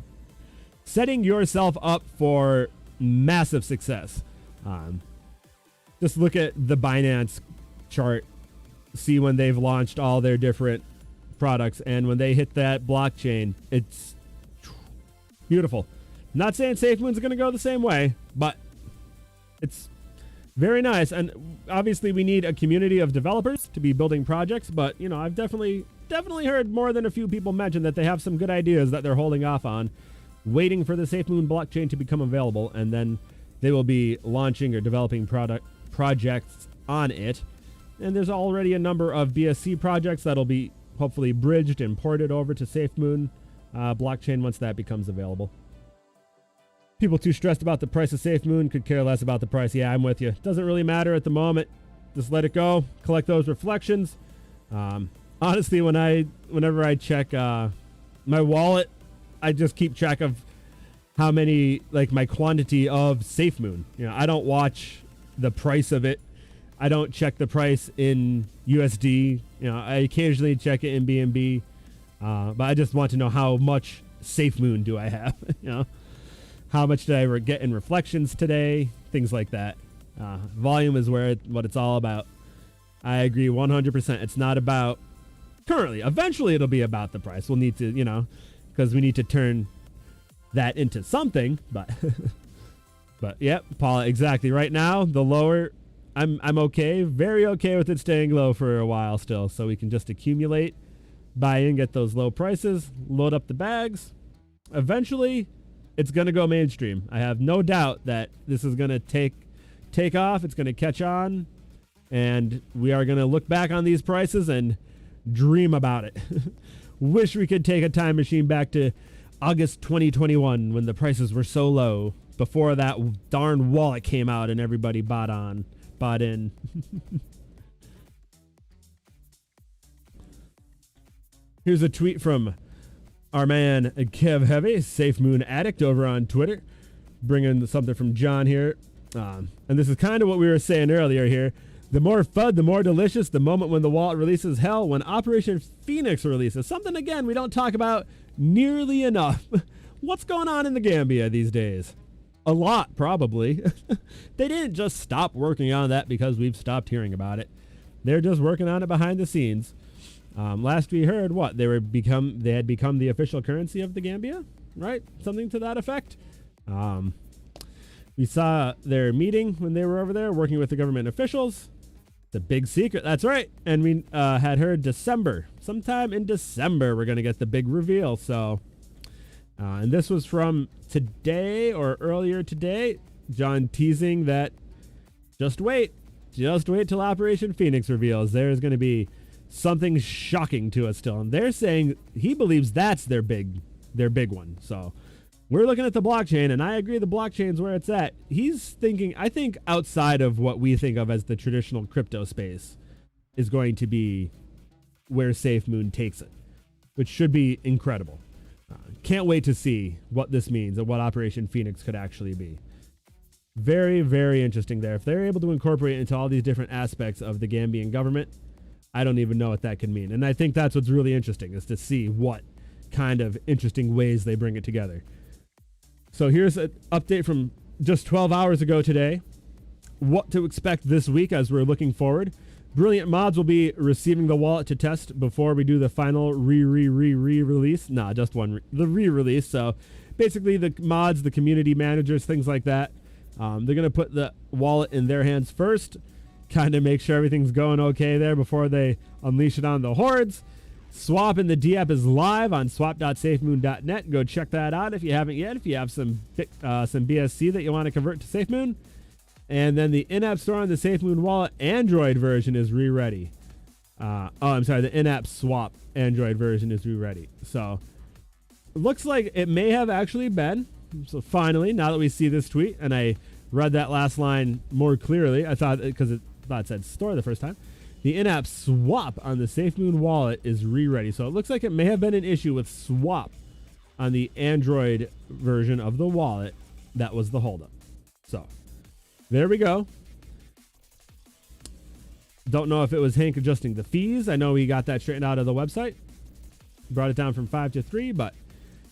setting yourself up for massive success. Just look at the Binance chart, see when they've launched all their different products, and when they hit that blockchain, it's beautiful. Not saying SafeMoon's going to go the same way, but it's very nice. And obviously we need a community of developers to be building projects, but you know, I've definitely heard more than a few people mention that they have some good ideas that they're holding off on, waiting for the SafeMoon blockchain to become available, and then they will be launching or developing projects on it. And there's already a number of BSC projects that'll be hopefully bridged and ported over to SafeMoon blockchain once that becomes available. People too stressed about the price of SafeMoon could care less about the price. Yeah, I'm with you. Doesn't really matter at the moment. just let it go, collect those reflections. Honestly, whenever I check my wallet, I just keep track of how many, like my quantity of SafeMoon. You know, I don't watch the price of it. I don't check the price in USD. You know, I occasionally check it in BNB, but I just want to know how much SafeMoon do I have. You know, how much did I get in reflections today? Things like that. Volume is what it's all about. I agree 100%. It's not about currently. Eventually, it'll be about the price. We'll need to, you know, because we need to turn that into something. But, but yep, Paula, exactly. Right now, the lower, I'm okay, very okay with it staying low for a while still. So we can just accumulate, buy in, get those low prices, load up the bags. Eventually, it's gonna go mainstream. I have no doubt that this is gonna take off. It's gonna catch on. And we are going to look back on these prices and dream about it. Wish we could take a time machine back to August 2021 when the prices were so low before that darn wallet came out and everybody bought in. Here's a tweet from our man Kev Heavy, SafeMoon Addict over on Twitter, bringing something from John here. And this is kind of what we were saying earlier here. The more FUD, the more delicious. The moment when the wallet releases, hell, when Operation Phoenix releases. Something, again, we don't talk about nearly enough. What's going on in the Gambia these days? A lot, probably. They didn't just stop working on that because we've stopped hearing about it. They're just working on it behind the scenes. Last we heard, what? They had become the official currency of the Gambia, right? Something to that effect. We saw their meeting when they were over there working with the government officials. The big secret. That's right. And we had heard sometime in December, we're going to get the big reveal. So, and this was from today or earlier today, John teasing that just wait till Operation Phoenix reveals. There's going to be something shocking to us still. And they're saying he believes that's their big one. So we're looking at the blockchain, and I agree the blockchain's where it's at. He's thinking, I think, outside of what we think of as the traditional crypto space is going to be where SafeMoon takes it, which should be incredible. Can't wait to see what this means and what Operation Phoenix could actually be. Very, very interesting there. If they're able to incorporate it into all these different aspects of the Gambian government, I don't even know what that can mean. And I think that's what's really interesting, is to see what kind of interesting ways they bring it together. So here's an update from just 12 hours ago today. What to expect this week as we're looking forward. Brilliant Mods will be receiving the wallet to test before we do the final re-release. Nah, just one. The re-release. So basically the mods, the community managers, things like that. They're going to put the wallet in their hands first. Kind of make sure everything's going okay there before they unleash it on the hordes. Swap in the D app is live on swap.safemoon.net. Go check that out if you haven't yet. If you have some BSC that you want to convert to SafeMoon. And then the in-app store on the SafeMoon Wallet Android version is re-ready. The in-app swap Android version is re-ready. So it looks like it may have actually been. So finally, now that we see this tweet, and I read that last line more clearly, I thought, because it said store the first time. The in-app swap on the SafeMoon Wallet is re-ready. So it looks like it may have been an issue with swap on the Android version of the wallet. That was the holdup. So there we go. Don't know if it was Hank adjusting the fees. I know he got that straightened out of the website. Brought it down from 5 to 3, but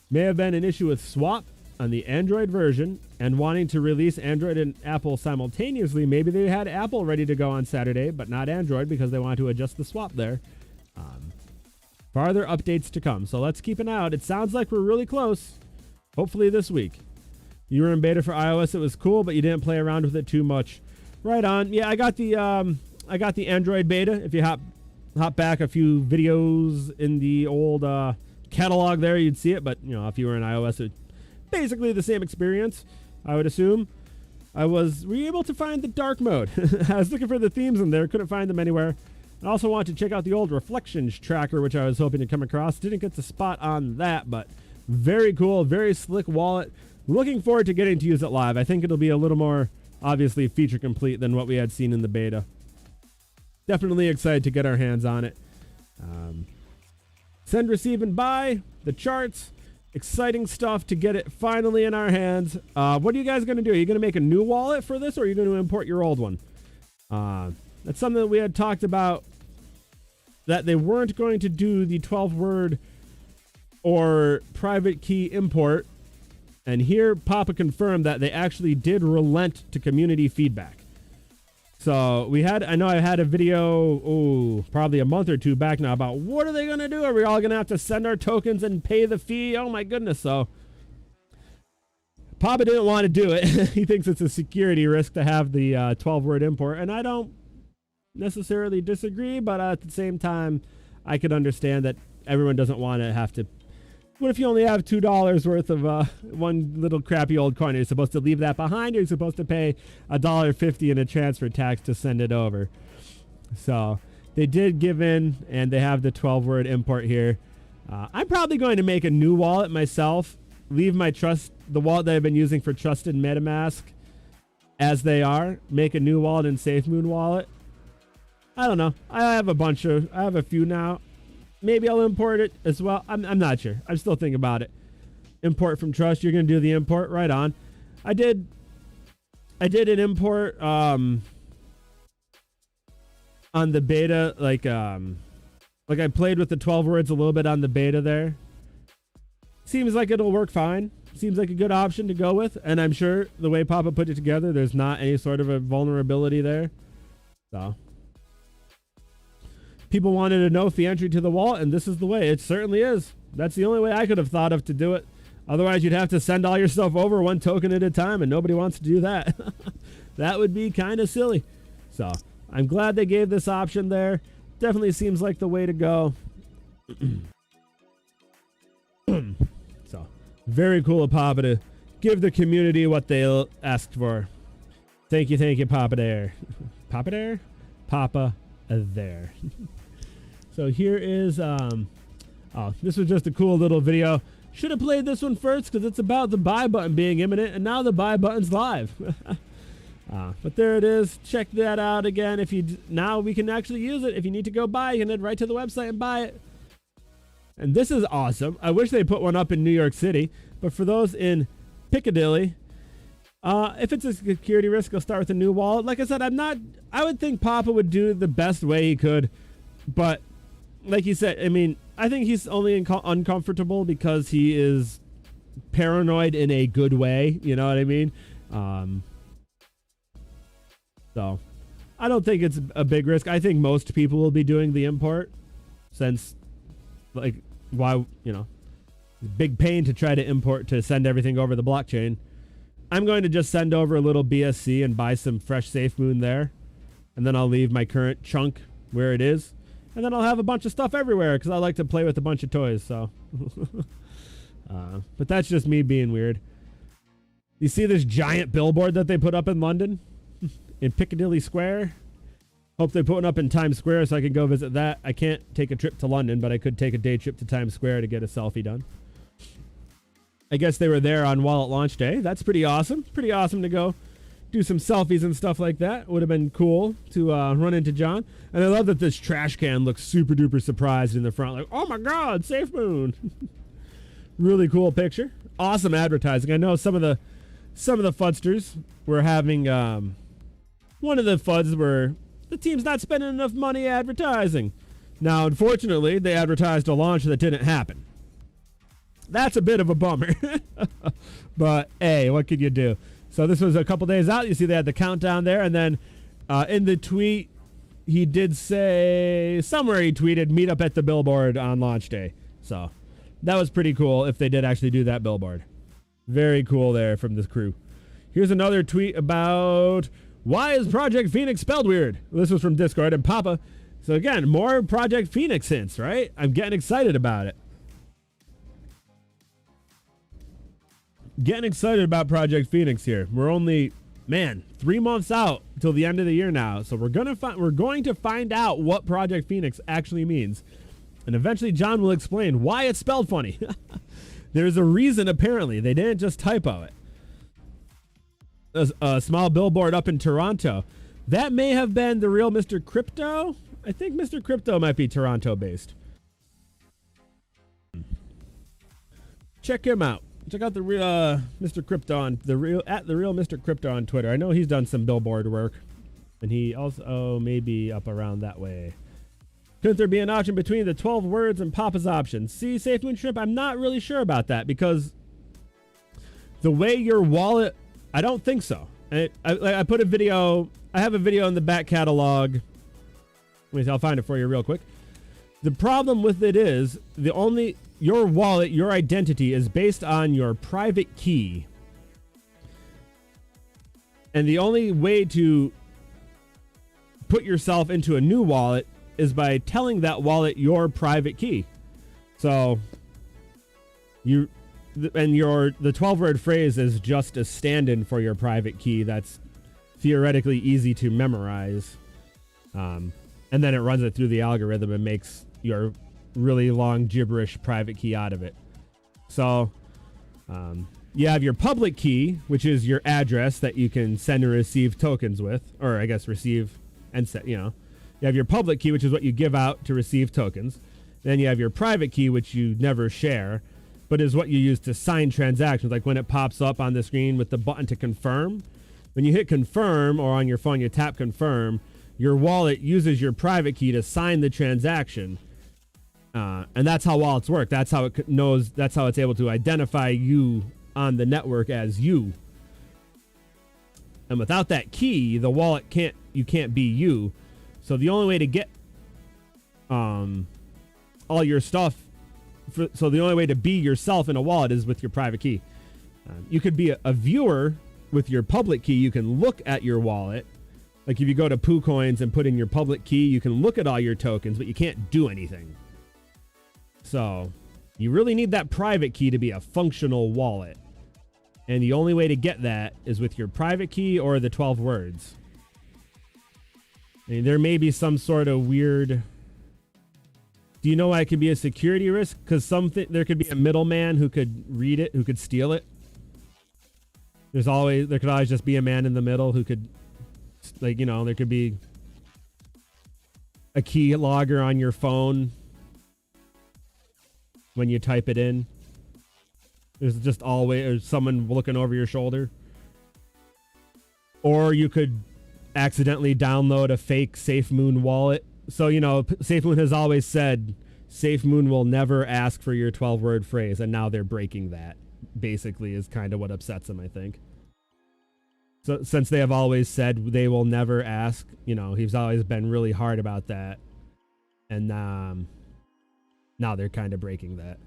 may have been an issue with swap on the Android version and wanting to release Android and Apple simultaneously. Maybe they had Apple ready to go on Saturday, but not Android because they want to adjust the swap there. Farther updates to come. So let's keep an eye out. It sounds like we're really close. Hopefully this week. You were in beta for iOS. It was cool, but you didn't play around with it too much. Right on. Yeah, I got the Android beta. If you hop back a few videos in the old catalog there, you'd see it. But if you were in iOS, it basically the same experience, I would assume. Were you able to find the dark mode? I was looking for the themes in there, couldn't find them anywhere. I also wanted to check out the old reflections tracker, which I was hoping to come across. Didn't get the spot on that, but very cool, very slick wallet. Looking forward to getting to use it live. I think it'll be a little more, obviously, feature complete than what we had seen in the beta. definitely excited to get our hands on it. Send, receive, and buy. The charts. Exciting stuff to get it finally in our hands. What are you guys going to do? Are you going to make a new wallet for this, or are you going to import your old one? That's something that we had talked about, that they weren't going to do the 12-word or private key import. And here Papa confirmed that they actually did relent to community feedback. So I know I had a video, probably a month or two back now, about what are they going to do? Are we all going to have to send our tokens and pay the fee? Oh my goodness. So Papa didn't want to do it. He thinks it's a security risk to have the 12-word import. And I don't necessarily disagree, but at the same time, I could understand that everyone doesn't want to have to. What if you only have $2 worth of one little crappy old coin? Are you supposed to leave that behind, or are you supposed to pay $1.50 in a transfer tax to send it over? So they did give in, and they have the 12-word import here. I'm probably going to make a new wallet myself, leave the wallet that I've been using for trusted MetaMask as they are, make a new wallet in SafeMoon Wallet. I don't know. I have a few now. Maybe I'll import it as well. I'm not sure. I'm still thinking about it. Import from Trust. You're going to do the import right on. I did an import on the beta, like I played with the 12 words a little bit on the beta there. Seems like it'll work fine. Seems like a good option to go with, and I'm sure the way Papa put it together, there's not any sort of a vulnerability there. So people wanted to know fee entry to the wallet, and this is the way. It certainly is. That's the only way I could have thought of to do it. Otherwise, you'd have to send all your stuff over one token at a time, and nobody wants to do that. That would be kind of silly. So I'm glad they gave this option there. Definitely seems like the way to go. So very cool of Papa to give the community what they asked for. Thank you, Papa there. Papa there? Papa there. So here is this was just a cool little video. Should have played this one first because it's about the buy button being imminent, and now the buy button's live. But there it is. Check that out again. Now we can actually use it. If you need to go buy, you can head right to the website and buy it. And this is awesome. I wish they put one up in New York City, but for those in Piccadilly, if it's a security risk, I'll start with a new wallet. Like I said, I would think Papa would do the best way he could, but like he said, I mean, I think he's only uncomfortable because he is paranoid in a good way. You know what I mean? So I don't think it's a big risk. I think most people will be doing the import, since, like, why, big pain to try to import, to send everything over the blockchain. I'm going to just send over a little BSC and buy some fresh SafeMoon there. And then I'll leave my current chunk where it is. And then I'll have a bunch of stuff everywhere because I like to play with a bunch of toys. So, but that's just me being weird. You see this giant billboard that they put up in London? In Piccadilly Square? Hope they put one up in Times Square so I can go visit that. I can't take a trip to London, but I could take a day trip to Times Square to get a selfie done. I guess they were there on wallet launch day. That's pretty awesome. Pretty awesome to go do some selfies and stuff like that. Would have been cool to run into John. And I love that this trash can looks super duper surprised in the front. Like, oh my God, SafeMoon. Really cool picture. Awesome advertising. I know some of the FUDsters were having, one of the FUDs were, the team's not spending enough money advertising. Now, unfortunately, they advertised a launch that didn't happen. That's a bit of a bummer. But, hey, what could you do? So this was a couple days out. You see they had the countdown there. And then in the tweet, he did say, somewhere he tweeted, meet up at the billboard on launch day. So that was pretty cool if they did actually do that billboard. Very cool there from this crew. Here's another tweet about, why is Project Phoenix spelled weird? This was from Discord and Papa. So again, more Project Phoenix hints, right? I'm getting excited about it. Getting excited about Project Phoenix here. We're only, 3 months out till the end of the year now. So we're going to find out what Project Phoenix actually means. And eventually John will explain why it's spelled funny. There's a reason, apparently. They didn't just typo it. A small billboard up in Toronto. That may have been the real Mr. Crypto. I think Mr. Crypto might be Toronto based. Check him out. Check out the real Mr. Crypto on the real Mr. Crypto on Twitter. I know he's done some billboard work, and he also may be up around that way. Couldn't there be an option between the 12 words and Papa's options? See, SafeMoon Shrimp, I'm not really sure about that because the way your wallet, I don't think so. I put a video. I have a video in the back catalog. I'll find it for you real quick. The problem with it is your wallet, your identity is based on your private key. And the only way to put yourself into a new wallet is by telling that wallet your private key. So the 12-word phrase is just a stand-in for your private key that's theoretically easy to memorize. And then it runs it through the algorithm and makes your really long gibberish private key out of it. So you have your public key, which is your address that you can send and receive tokens with, or I guess receive and set, You have your public key, which is what you give out to receive tokens. Then you have your private key, which you never share, but is what you use to sign transactions. Like when it pops up on the screen with the button to confirm, when you hit confirm or on your phone, you tap confirm, your wallet uses your private key to sign the transaction. And that's how wallets work. That's how it knows. That's how it's able to identify you on the network as you. And without that key, the wallet you can't be you. So the only way to get all your stuff, so the only way to be yourself in a wallet is with your private key. You could be a viewer with your public key. You can look at your wallet. Like if you go to PooCoins and put in your public key, you can look at all your tokens, but you can't do anything. So you really need that private key to be a functional wallet. And the only way to get that is with your private key or the 12 words. I mean, there may be some sort of weird... Do you know why it could be a security risk? Because there could be a middleman who could read it, who could steal it. There could always just be a man in the middle who could, there could be a key logger on your phone when you type it in. There's just always someone looking over your shoulder. Or you could accidentally download a fake SafeMoon wallet. So, SafeMoon has always said SafeMoon will never ask for your 12-word phrase, and now they're breaking that. Basically is kind of what upsets him, I think. So since they have always said they will never ask, he's always been really hard about that. And now they're kind of breaking that.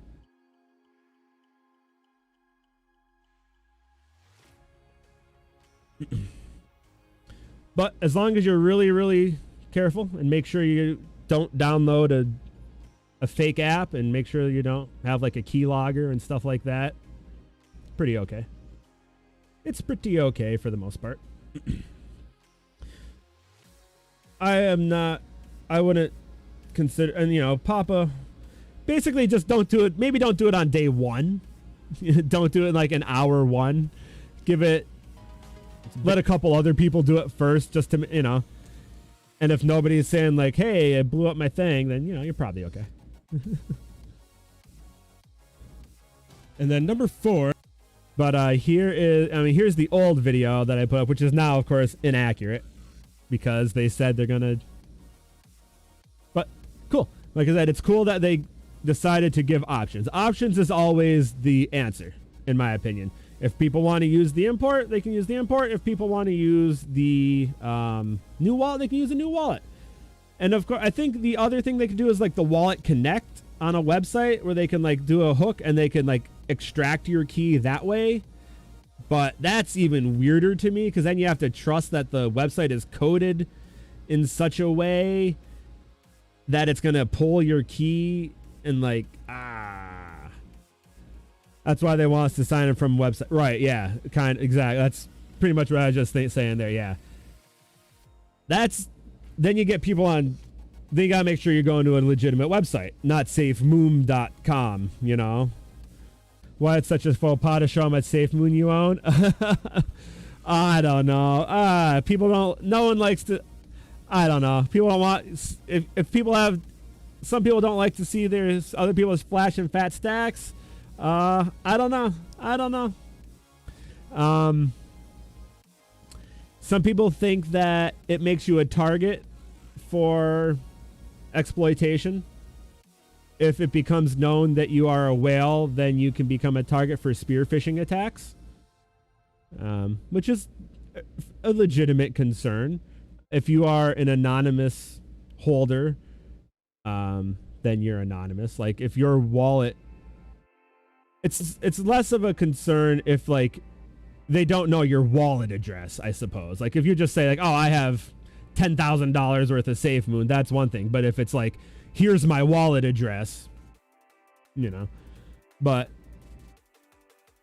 But as long as you're really, really careful and make sure you don't download a fake app and make sure you don't have like a keylogger and stuff like that, pretty okay. It's pretty okay for the most part. I wouldn't consider, and Papa, basically just don't do it. Maybe don't do it on day one. Don't do it like an hour one. Let a couple other people do it first just to, and if nobody's saying like, hey, I blew up my thing, then, you're probably okay. And then number 4. But here's the old video that I put up, which is now, of course, inaccurate because they said they're going to. But cool. Like I said, it's cool that they decided to give options. Options is always the answer, in my opinion. If people want to use the import, they can use the import. If people want to use the new wallet, they can use a new wallet. And of course, I think the other thing they can do is like the Wallet Connect on a website where they can like do a hook and they can like extract your key that way. But that's even weirder to me because then you have to trust that the website is coded in such a way that it's going to pull your key and like, That's why they want us to sign in from website. Right, yeah, exactly. That's pretty much what I was just saying there, yeah. Then you get people on, then you got to make sure you're going to a legitimate website, not SafeMoon.com, Why it's such a faux pas to show them at SafeMoon you own? I don't know. People don't. No one likes to. I don't know. People don't want. If people have, some people don't like to see there's other people's flashing fat stacks. I don't know. I don't know. Some people think that it makes you a target for exploitation. If it becomes known that you are a whale, then you can become a target for spearfishing attacks, which is a legitimate concern. If you are an anonymous holder, then you're anonymous. Like if your wallet, it's less of a concern if like they don't know your wallet address, I suppose. Like if you just say like, oh, I have $10,000 worth of SafeMoon, that's one thing. But if it's like, here's my wallet address, you know, but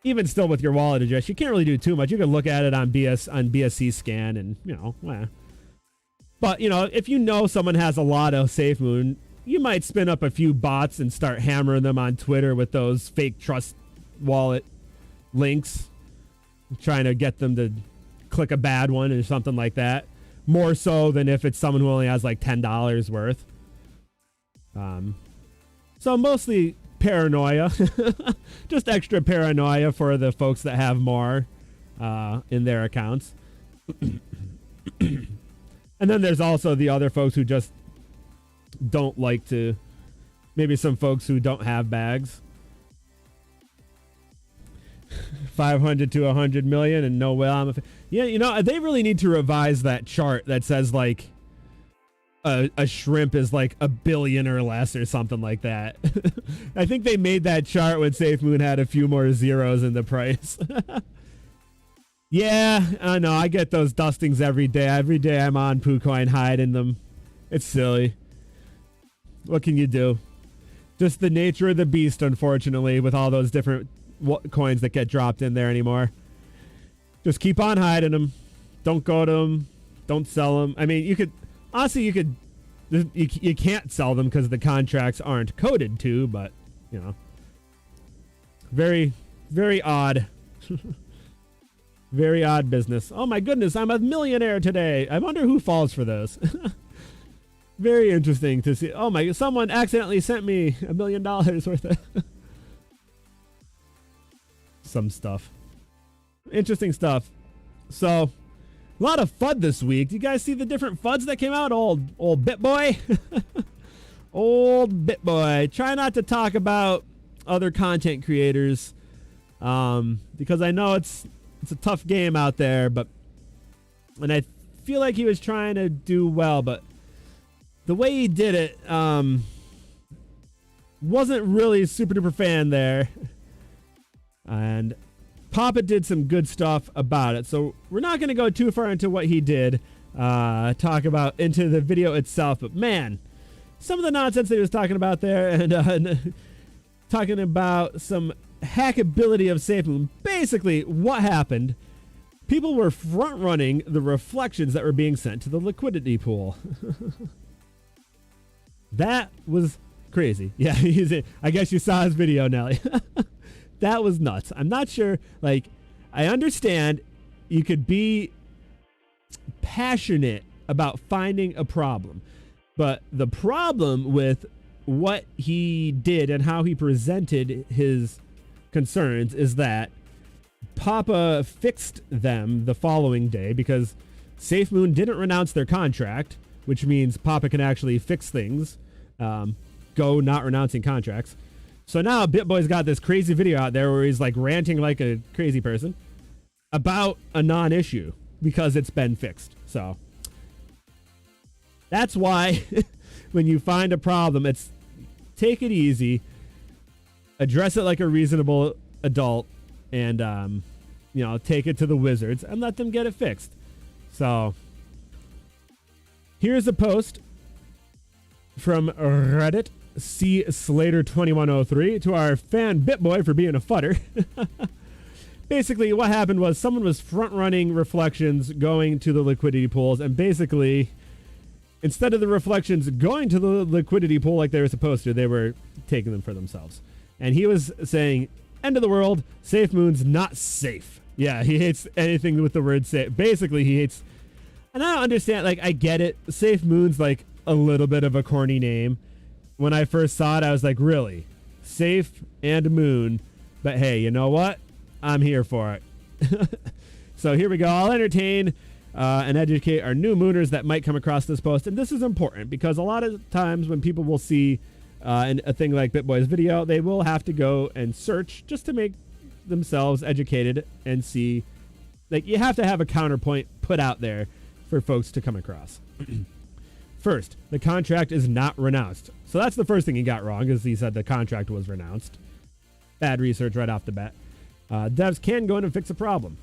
even still with your wallet address, you can't really do too much. You can look at it on BSC scan and, you know, but you know, if you know someone has a lot of SafeMoon, you might spin up a few bots and start hammering them on Twitter with those fake trust wallet links, trying to get them to click a bad one or something like that. More so than if it's someone who only has like $10 worth. So mostly paranoia, just extra paranoia for the folks that have more in their accounts. And then there's also the other folks who just don't like to, maybe some folks who don't have bags. 500 to 100 million and no way. Yeah, you know, they really need to revise that chart that says like a shrimp is like a billion or less or something like that. I think they made that chart when SafeMoon had a few more zeros in the price. Yeah, I know. I get those dustings every day. Every day I'm on PooCoin hiding them. It's silly. What can you do? Just the nature of the beast, unfortunately, with all those different coins that get dropped in there anymore. Just keep on hiding them. Don't go to them. Don't sell them. I mean, you could, honestly, you can't sell them because the contracts aren't coded to, but, you know, very, very odd. Very odd business. Oh my goodness, I'm a millionaire today. I wonder who falls for those. Very interesting to see. Oh my, someone accidentally sent me $1 million worth of some stuff. Interesting stuff. So, a lot of FUD this week. Do you guys see the different FUDs that came out? Old BitBoy. Old BitBoy. Try not to talk about other content creators, because I know it's a tough game out there, and I feel like he was trying to do well, but the way he did it, wasn't really super duper fan there. And Papa did some good stuff about it. So we're not going to go too far into what he did, talk about into the video itself, but man, some of the nonsense that he was talking about there, and talking about some hackability of SafeMoon. Basically, what happened, people were front-running the reflections that were being sent to the liquidity pool. That was crazy. Yeah, I guess you saw his video, Nelly. That was nuts. I'm not sure, like, I understand you could be passionate about finding a problem, but the problem with what he did and how he presented his concerns is that Papa fixed them the following day, because SafeMoon didn't renounce their contract, which means Papa can actually fix things. Go not renouncing contracts. So now BitBoy's got this crazy video out there where he's like ranting like a crazy person about a non-issue because it's been fixed. So that's why when you find a problem, it's take it easy, address it like a reasonable adult, and you know, take it to the wizards and let them get it fixed. So here's a post from Reddit, C Slater 2103, to our fan BitBoy for being a fudder. Basically, what happened was someone was front-running reflections going to the liquidity pools, and basically, instead of the reflections going to the liquidity pool like they were supposed to, they were taking them for themselves. And he was saying, end of the world, SafeMoon's not safe. Yeah, he hates anything with the word safe. Basically, he hates, and I don't understand. Like, I get it. SafeMoon's like a little bit of a corny name. When I first saw it, I was like, really? Safe and Moon. But hey, you know what? I'm here for it. So here we go. I'll entertain and educate our new Mooners that might come across this post. And this is important because a lot of times when people will see a thing like BitBoy's video, they will have to go and search just to make themselves educated and see. Like, you have to have a counterpoint put out there for folks to come across. First, the contract is not renounced. So that's the first thing he got wrong, is he said the contract was renounced. Bad research right off the bat. Devs can go in and fix a problem.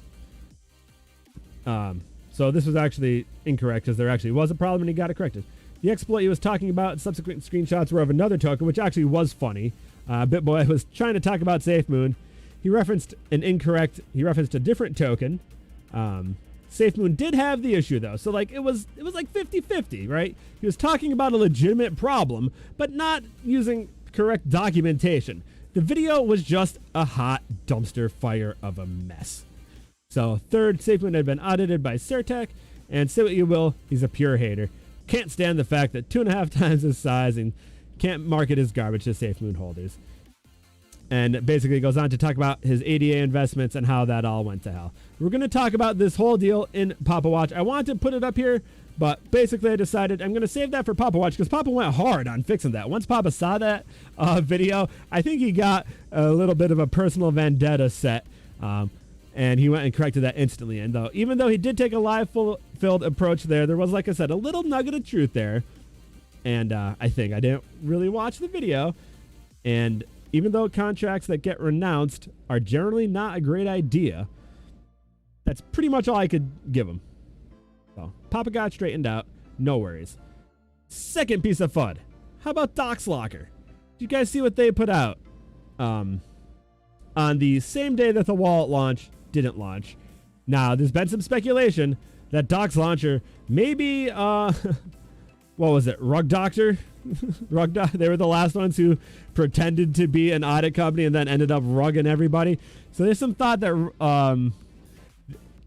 So this was actually incorrect, because there actually was a problem and he got it corrected. The exploit he was talking about, subsequent screenshots were of another token, which actually was funny. BitBoy was trying to talk about SafeMoon. He referenced a different token. SafeMoon did have the issue though. So like it was like 50-50, right? He was talking about a legitimate problem, but not using correct documentation. The video was just a hot dumpster fire of a mess. So third, SafeMoon had been audited by Certec, and say what you will, he's a pure hater. Can't stand the fact that 2.5 times his size and can't market his garbage to SafeMoon holders. And basically goes on to talk about his ADA investments and how that all went to hell. We're going to talk about this whole deal in Papa Watch. I wanted to put it up here, but basically I decided I'm going to save that for Papa Watch, because Papa went hard on fixing that. Once Papa saw that video, I think he got a little bit of a personal vendetta set. And he went and corrected that instantly. And even though he did take a live-filled approach there was, like I said, a little nugget of truth there. And I think I didn't really watch the video. And even though contracts that get renounced are generally not a great idea, that's pretty much all I could give him. So Papa got straightened out. No worries. Second piece of FUD. How about DocsLocker? Did you guys see what they put out? On the same day that the wallet didn't launch. Now, there's been some speculation that DocsLauncher maybe, what was it, Rug Doctor? They were the last ones who pretended to be an audit company and then ended up rugging everybody. So there's some thought that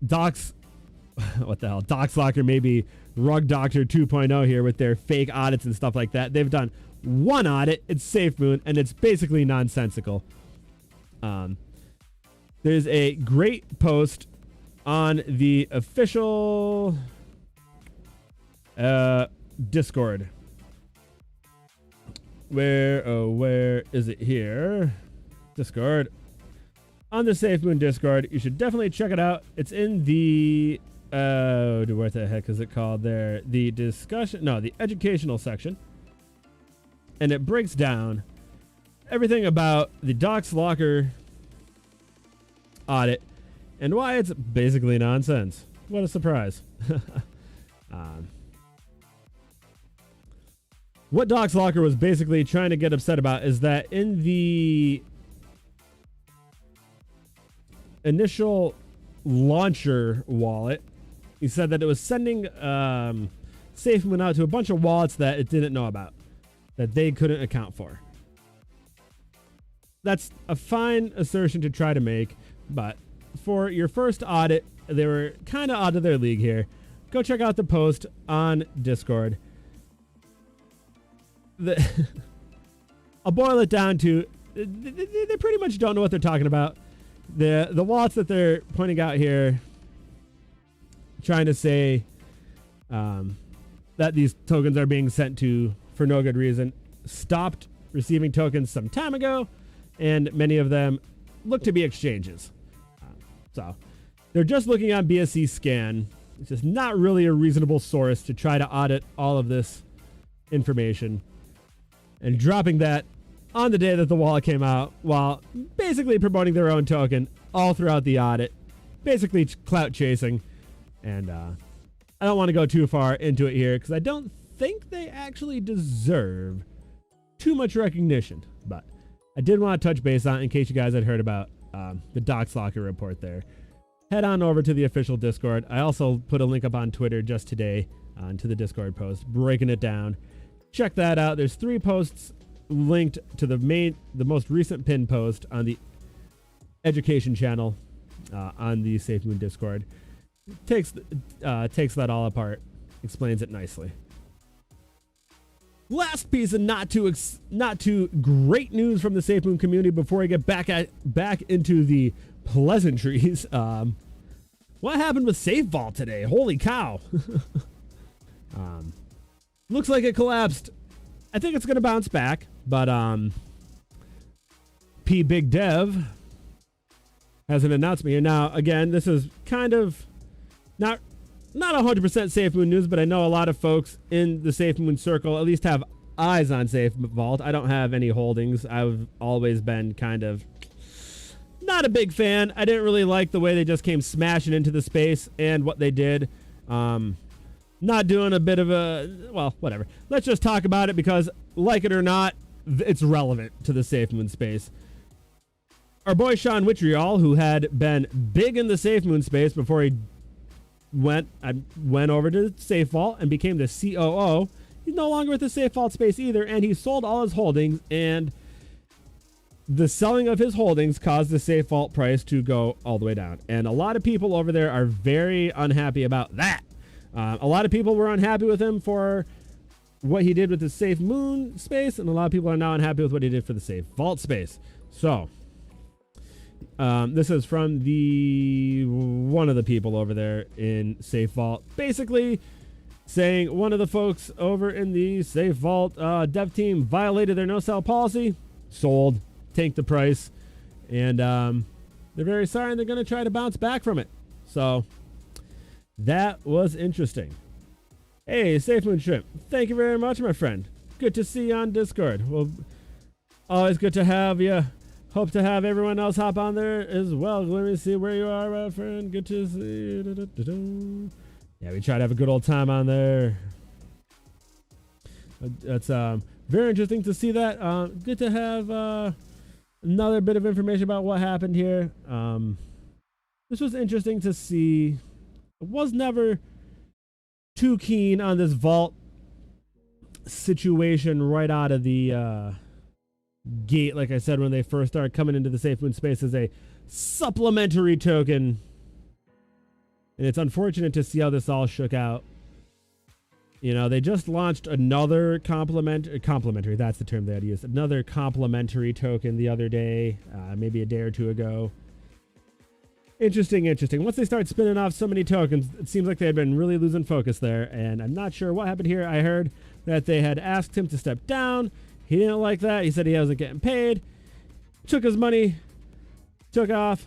DocsLocker maybe Rug Doctor 2.0 here with their fake audits and stuff like that. They've done one audit, it's SafeMoon, and it's basically nonsensical. There's a great post on the official Discord. Where is it here? Discord. On the SafeMoon Discord. You should definitely check it out. It's in the what the heck is it called there? The the educational section. And it breaks down everything about the DocsLocker audit and why it's basically nonsense. What a surprise. What DocsLocker was basically trying to get upset about is that in the initial launcher wallet, he said that it was sending SafeMoon out to a bunch of wallets that it didn't know about, that they couldn't account for. That's a fine assertion to try to make, but for your first audit, they were kind of out of their league here. Go check out the post on Discord. I'll boil it down to they pretty much don't know what they're talking about. The wallets that they're pointing out here, trying to say that these tokens are being sent to for no good reason, stopped receiving tokens some time ago, and many of them look to be exchanges. So they're just looking on BSC scan. It's just not really a reasonable source to try to audit all of this information, and dropping that on the day that the wallet came out while basically promoting their own token all throughout the audit, basically clout chasing. And I don't want to go too far into it here because I don't think they actually deserve too much recognition, but I did want to touch base on it in case you guys had heard about the DocsLocker report there. Head on over to the official Discord. I also put a link up on Twitter just today to the Discord post, breaking it down. Check that out. There's 3 posts linked to the most recent pinned post on the education channel. on the SafeMoon Discord. Takes that all apart, explains it nicely. Last piece of not too great news from the SafeMoon community before I get back into the pleasantries. What happened with SafeVault today? Holy cow! Looks like it collapsed. I think it's gonna bounce back, but P Big Dev has an announcement here. Now, again, this is kind of not 100% SafeMoon news, but I know a lot of folks in the SafeMoon circle at least have eyes on SafeVault. I don't have any holdings. I've always been kind of not a big fan. I didn't really like the way they just came smashing into the space and what they did. Not doing a bit of a, well, whatever. Let's just talk about it because, like it or not, it's relevant to the SafeMoon space. Our boy Sean Witriol, who had been big in the SafeMoon space before he went over to SafeVault and became the COO. He's no longer with the SafeVault space either, and he sold all his holdings, and the selling of his holdings caused the SafeVault price to go all the way down. And a lot of people over there are very unhappy about that. A lot of people were unhappy with him for what he did with the SafeMoon space, and a lot of people are now unhappy with what he did for the SafeVault space. So this is from one of the people over there in SafeVault, basically saying one of the folks over in the SafeVault dev team violated their no-sell policy, sold, tanked the price, and they're very sorry and they're going to try to bounce back from it. So that was interesting. Hey, SafeMoon Shrimp, thank you very much, my friend. Good to see you on Discord. Well, always good to have you. Hope to have everyone else hop on there as well. Let me see where you are, my friend. Good to see you. Yeah, we try to have a good old time on there. That's very interesting to see that. Good to have another bit of information about what happened here. This was interesting to see. I was never too keen on this vault situation right out of the gate, like I said, when they first started coming into the SafeMoon space as a supplementary token. And it's unfortunate to see how this all shook out. You know, they just launched another complimentary, that's the term they had used, another complimentary token the other day, maybe a day or two ago. Interesting. Once they start spinning off so many tokens, it seems like they had been really losing focus there, and I'm not sure what happened here. I heard that they had asked him to step down. He didn't like that. He said he wasn't getting paid. Took his money, took off,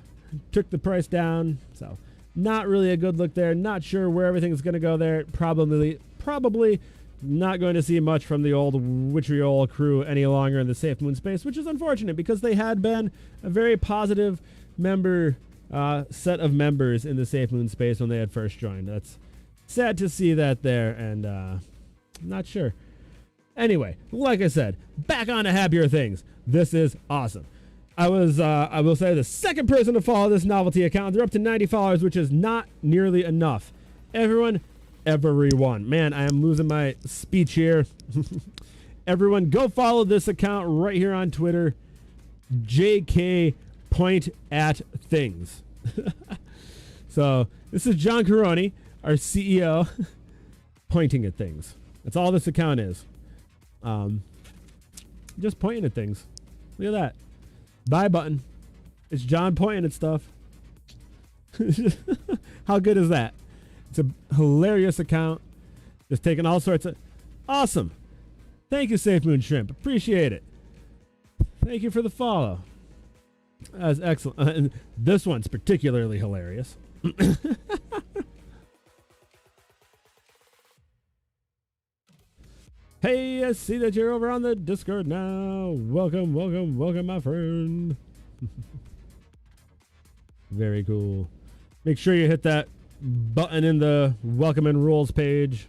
took the price down. So not really a good look there. Not sure where everything's going to go there. Probably not going to see much from the old Witriol crew any longer in the SafeMoon space, which is unfortunate because they had been a very positive set of members in the SafeMoon space when they had first joined. That's sad to see that there, and not sure. Anyway, like I said, back on to happier things. This is awesome. I will say, the second person to follow this novelty account. They're up to 90 followers, which is not nearly enough. Everyone, man, I am losing my speech here. Everyone, go follow this account right here on Twitter. JK Point at Things. So this is John Karony, our CEO, pointing at things. That's all this account is. Just pointing at things. Look at that. Buy button. It's John pointing at stuff. How good is that? It's a hilarious account. Just taking all sorts of... Awesome. Thank you, SafeMoon Shrimp. Appreciate it. Thank you for the follow. That's excellent. And this one's particularly hilarious. Hey, I see that you're over on the Discord now. Welcome, my friend. Very cool. Make sure you hit that button in the welcome and rules page.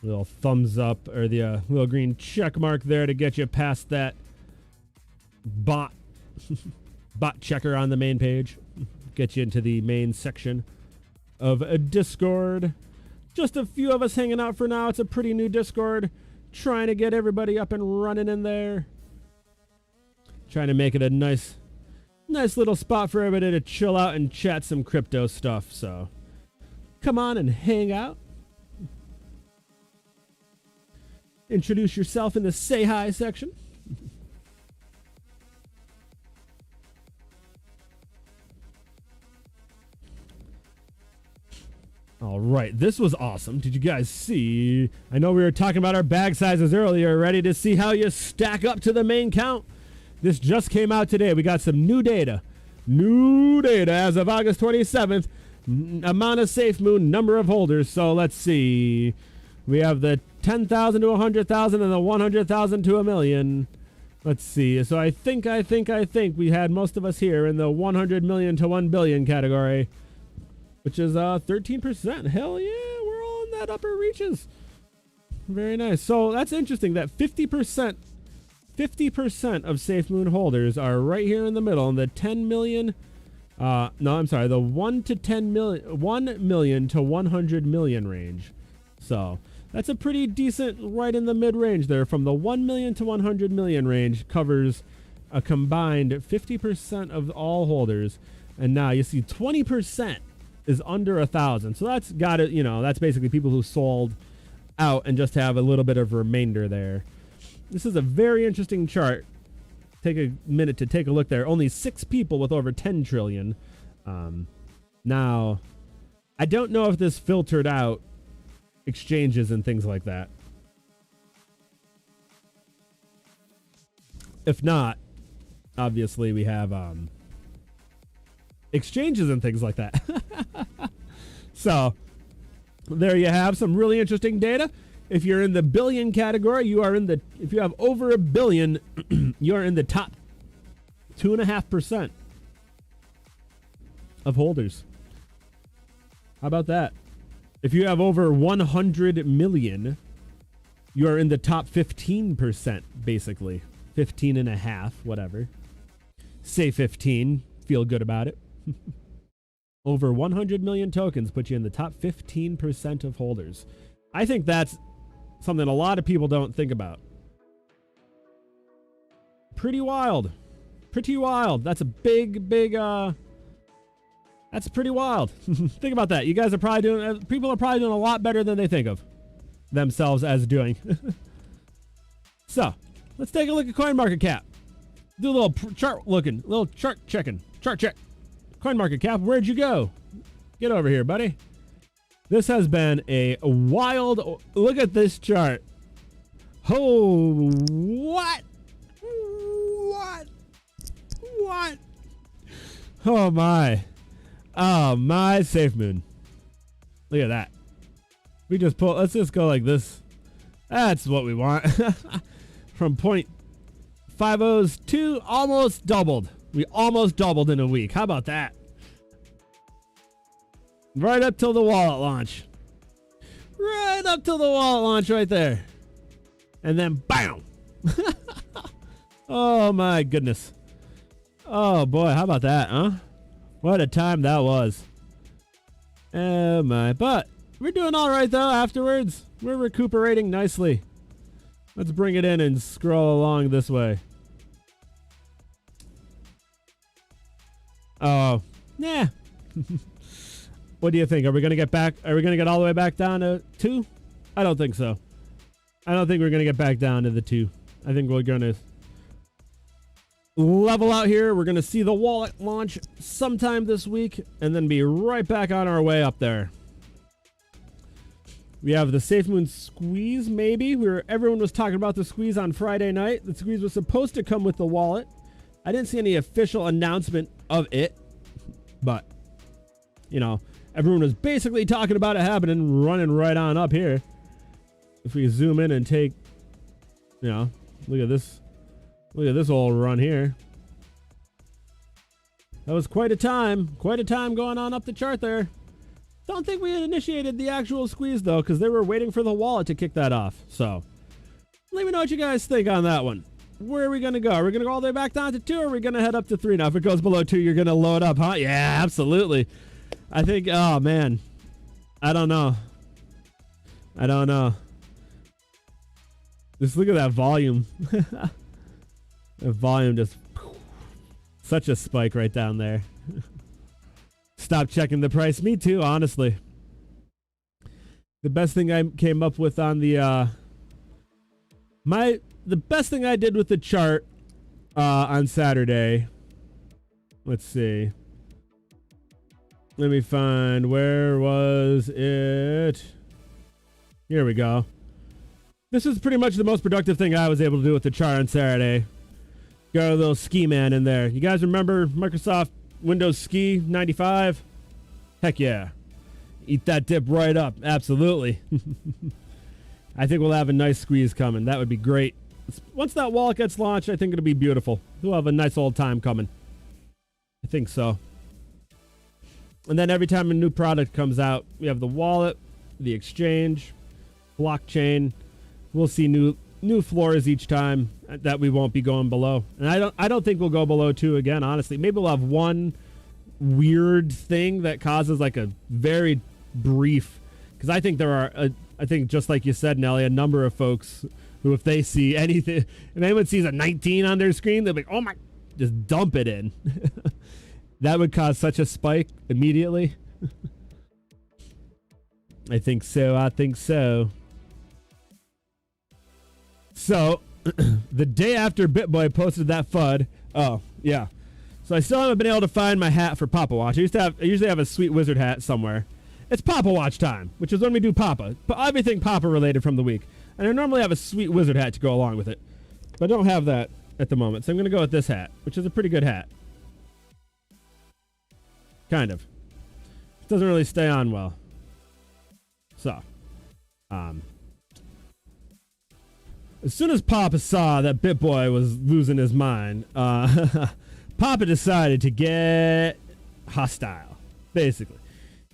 Little thumbs up or the little green check mark there to get you past that bot checker on the main page. Get you into the main section of a Discord. Just a few of us hanging out for now. It's a pretty new Discord. Trying to get everybody up and running in there. Trying to make it a nice nice little spot for everybody to chill out and chat some crypto stuff. So come on and hang out. Introduce yourself in the say hi section. All right, this was awesome. Did you guys see? I know we were talking about our bag sizes earlier. Ready to see how you stack up to the main count? This just came out today. We got some new data. New data as of August 27th. Amount of SafeMoon, number of holders. So let's see. We have the 10,000 to 100,000 and the 100,000 to a million. Let's see. So I think we had most of us here in the 100 million to 1 billion category, which is 13%. Hell yeah, we're all in that upper reaches. Very nice. So that's interesting that 50% of SafeMoon holders are right here in the middle in the 10 million. No, I'm sorry, the 1 to 10 million, 1 million to 100 million range. So that's a pretty decent right in the mid range there. From the 1 million to 100 million range covers a combined 50% of all holders. And now you see 20% is under 1,000. So that's got it. You know, that's basically people who sold out and just have a little bit of remainder there. This is a very interesting chart. Take a minute to take a look there. Only 6 people with over 10 trillion. Now, I don't know if this filtered out exchanges and things like that. If not, obviously we have exchanges and things like that. So there you have some really interesting data. If you're in the billion category, you are in the, if you have over a billion, you are in the top 2.5% of holders. How about that? If you have over 100 million, you are in the top 15%, basically. 15 and a half, whatever. Say 15, feel good about it. Over 100 million tokens put you in the top 15% of holders. I think that's something a lot of people don't think about. Pretty wild. Pretty wild. That's a big, that's pretty wild. Think about that. You guys are probably doing, people are probably doing a lot better than they think of themselves as doing. So, let's take a look at CoinMarketCap. Do a little chart looking, little chart checking. Chart check. CoinMarketCap, where'd you go? Get over here, buddy. This has been a wild, look at this chart. Oh, what? What? What? Oh my. Oh my SafeMoon. Look at that. We just pull, let's just go like this. That's what we want. From 0.50s to almost doubled. We almost doubled in a week. How about that? Right up till the wallet launch. Right up till the wallet launch right there. And then bam. Oh my goodness. Oh boy, how about that, huh? What a time that was. Oh my. But we're doing all right though afterwards. We're recuperating nicely. Let's bring it in and scroll along this way. Oh, yeah. What do you think? Are we going to get back? Are we going to get all the way back down to 2? I don't think so. I don't think we're going to get back down to the 2. I think we're going to level out here. We're going to see the wallet launch sometime this week and then be right back on our way up there. We have the SafeMoon squeeze, maybe. Everyone was talking about the squeeze on Friday night. The squeeze was supposed to come with the wallet. I didn't see any official announcement of it, but, you know, everyone was basically talking about it happening, running right on up here. If we zoom in and take, you know, look at this old run here. That was quite a time going on up the chart there. Don't think we had initiated the actual squeeze though, because they were waiting for the wallet to kick that off. So let me know what you guys think on that one. Where are we going to go? Are we going to go all the way back down to 2, or are we going to head up to 3? Now, if it goes below 2, you're going to load up, huh? Yeah, absolutely. I think, oh, man. I don't know. I don't know. Just look at that volume. The volume just Such a spike right down there. Stop checking the price. Me too, honestly. The best thing I came up with on the the best thing I did with the chart on Saturday. Let's see. Let me find, where was it? Here we go. This is pretty much the most productive thing I was able to do with the chart on Saturday. Got a little ski man in there. You guys remember Microsoft Windows Ski 95? Heck yeah. Eat that dip right up. Absolutely. I think we'll have a nice squeeze coming. That would be great. Once that wallet gets launched, I think it'll be beautiful. We'll have a nice old time coming. I think so. And then every time a new product comes out, we have the wallet, the exchange, blockchain. We'll see new floors each time that we won't be going below. And I don't think we'll go below 2 again, honestly. Maybe we'll have one weird thing that causes like a very brief, because I think there are I think just like you said, Nelly, a number of folks who, if they see anything, if anyone sees a 19 on their screen, they'll be like, oh my, just dump it in. That would cause such a spike immediately. I think so. I think so. So, the day after BitBoy posted that FUD, oh, yeah. So I still haven't been able to find my hat for Papa Watch. I usually have a sweet wizard hat somewhere. It's Papa Watch time, which is when we do Papa. Everything Papa related from the week. And I normally have a sweet wizard hat to go along with it. But I don't have that at the moment. So I'm going to go with this hat, which is a pretty good hat. Kind of. It doesn't really stay on well. So, as soon as Papa saw that BitBoy was losing his mind, Papa decided to get hostile, basically.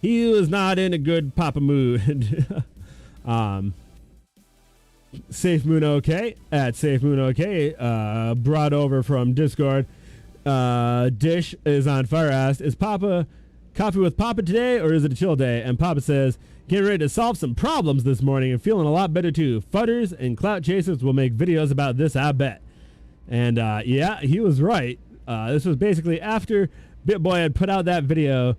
He was not in a good Papa mood. SafeMoon OK at SafeMoon OK, brought over from Discord. Dish is on fire, asked, is Papa coffee with Papa today or is it a chill day? And Papa says, getting ready to solve some problems this morning and feeling a lot better too. Fudders and clout chasers will make videos about this, I bet. And yeah, he was right. This was basically after BitBoy had put out that video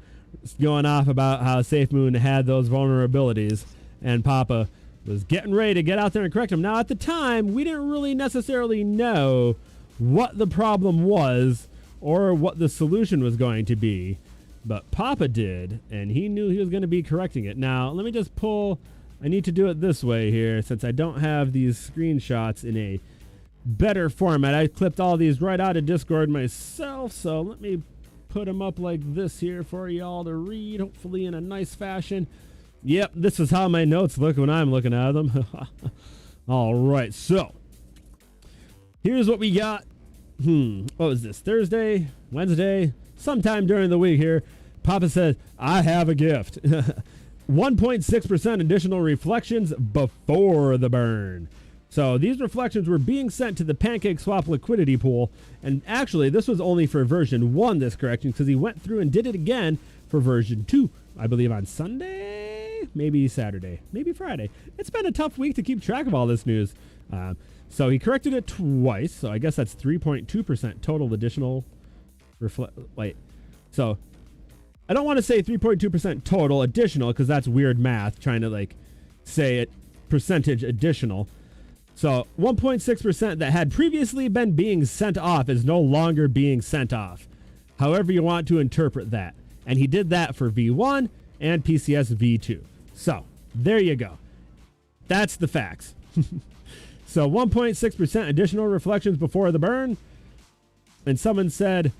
going off about how SafeMoon had those vulnerabilities, and Papa was getting ready to get out there and correct them. Now, at the time, we didn't really necessarily know what the problem was or what the solution was going to be, but Papa did, and he knew he was going to be correcting it. Now, let me just pull. I need to do it this way here since I don't have these screenshots in a better format. I clipped all these right out of Discord myself, so let me put them up like this here for y'all to read, hopefully in a nice fashion. Yep, this is how my notes look when I'm looking at them. All right, so here's what we got. What was this? Thursday, Wednesday, sometime during the week here. Papa says, I have a gift. 1.6% additional reflections before the burn. So these reflections were being sent to the PancakeSwap liquidity pool. And actually, this was only for version 1, this correction, because he went through and did it again for version 2, I believe on Sunday, maybe Saturday, maybe Friday. It's been a tough week to keep track of all this news. So he corrected it twice. So I guess that's 3.2% total additional So I don't want to say 3.2% total additional because that's weird math, trying to like say it percentage additional. So 1.6% that had previously been being sent off is no longer being sent off. However you want to interpret that. And he did that for V1 and PCS V2. So there you go. That's the facts. So 1.6% additional reflections before the burn. And someone said,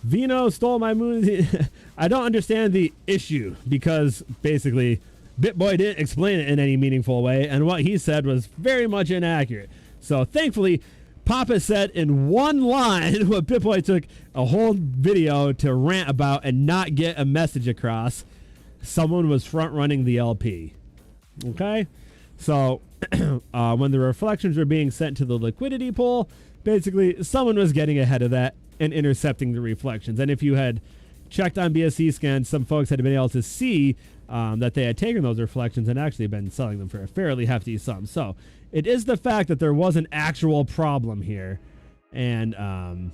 Vino stole my moon. I don't understand the issue because basically BitBoy didn't explain it in any meaningful way, and what he said was very much inaccurate. So thankfully, Papa said in one line what BitBoy took a whole video to rant about and not get a message across. Someone was front running the LP. Okay? So when the reflections were being sent to the liquidity pool, basically someone was getting ahead of that and intercepting the reflections. And if you had checked on BSC scans, some folks had been able to see that they had taken those reflections and actually been selling them for a fairly hefty sum. So it is the fact that there was an actual problem here. And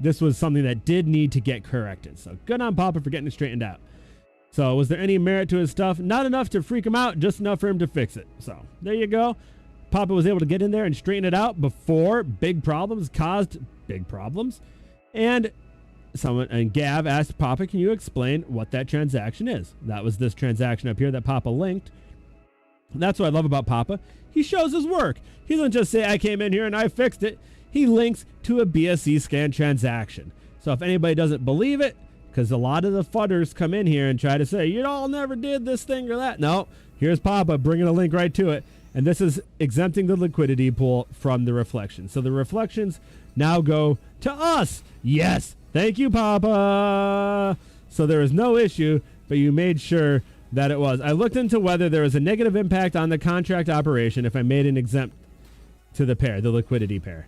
this was something that did need to get corrected. So good on Papa for getting it straightened out. So was there any merit to his stuff? Not enough to freak him out, just enough for him to fix it. So there you go. Papa was able to get in there and straighten it out before big problems caused big problems. And Gav asked Papa, can you explain what that transaction is? That was this transaction up here that Papa linked. That's what I love about Papa. He shows his work. He doesn't just say, I came in here and I fixed it. He links to a BSC scan transaction. So if anybody doesn't believe it, because a lot of the fudders come in here and try to say, you all never did this thing or that. No, here's Papa bringing a link right to it. And this is exempting the liquidity pool from the reflections. So the reflections now go to us. Yes. Thank you, Papa. So there is no issue, but you made sure that it was. I looked into whether there was a negative impact on the contract operation if I made an exempt to the pair, the liquidity pair.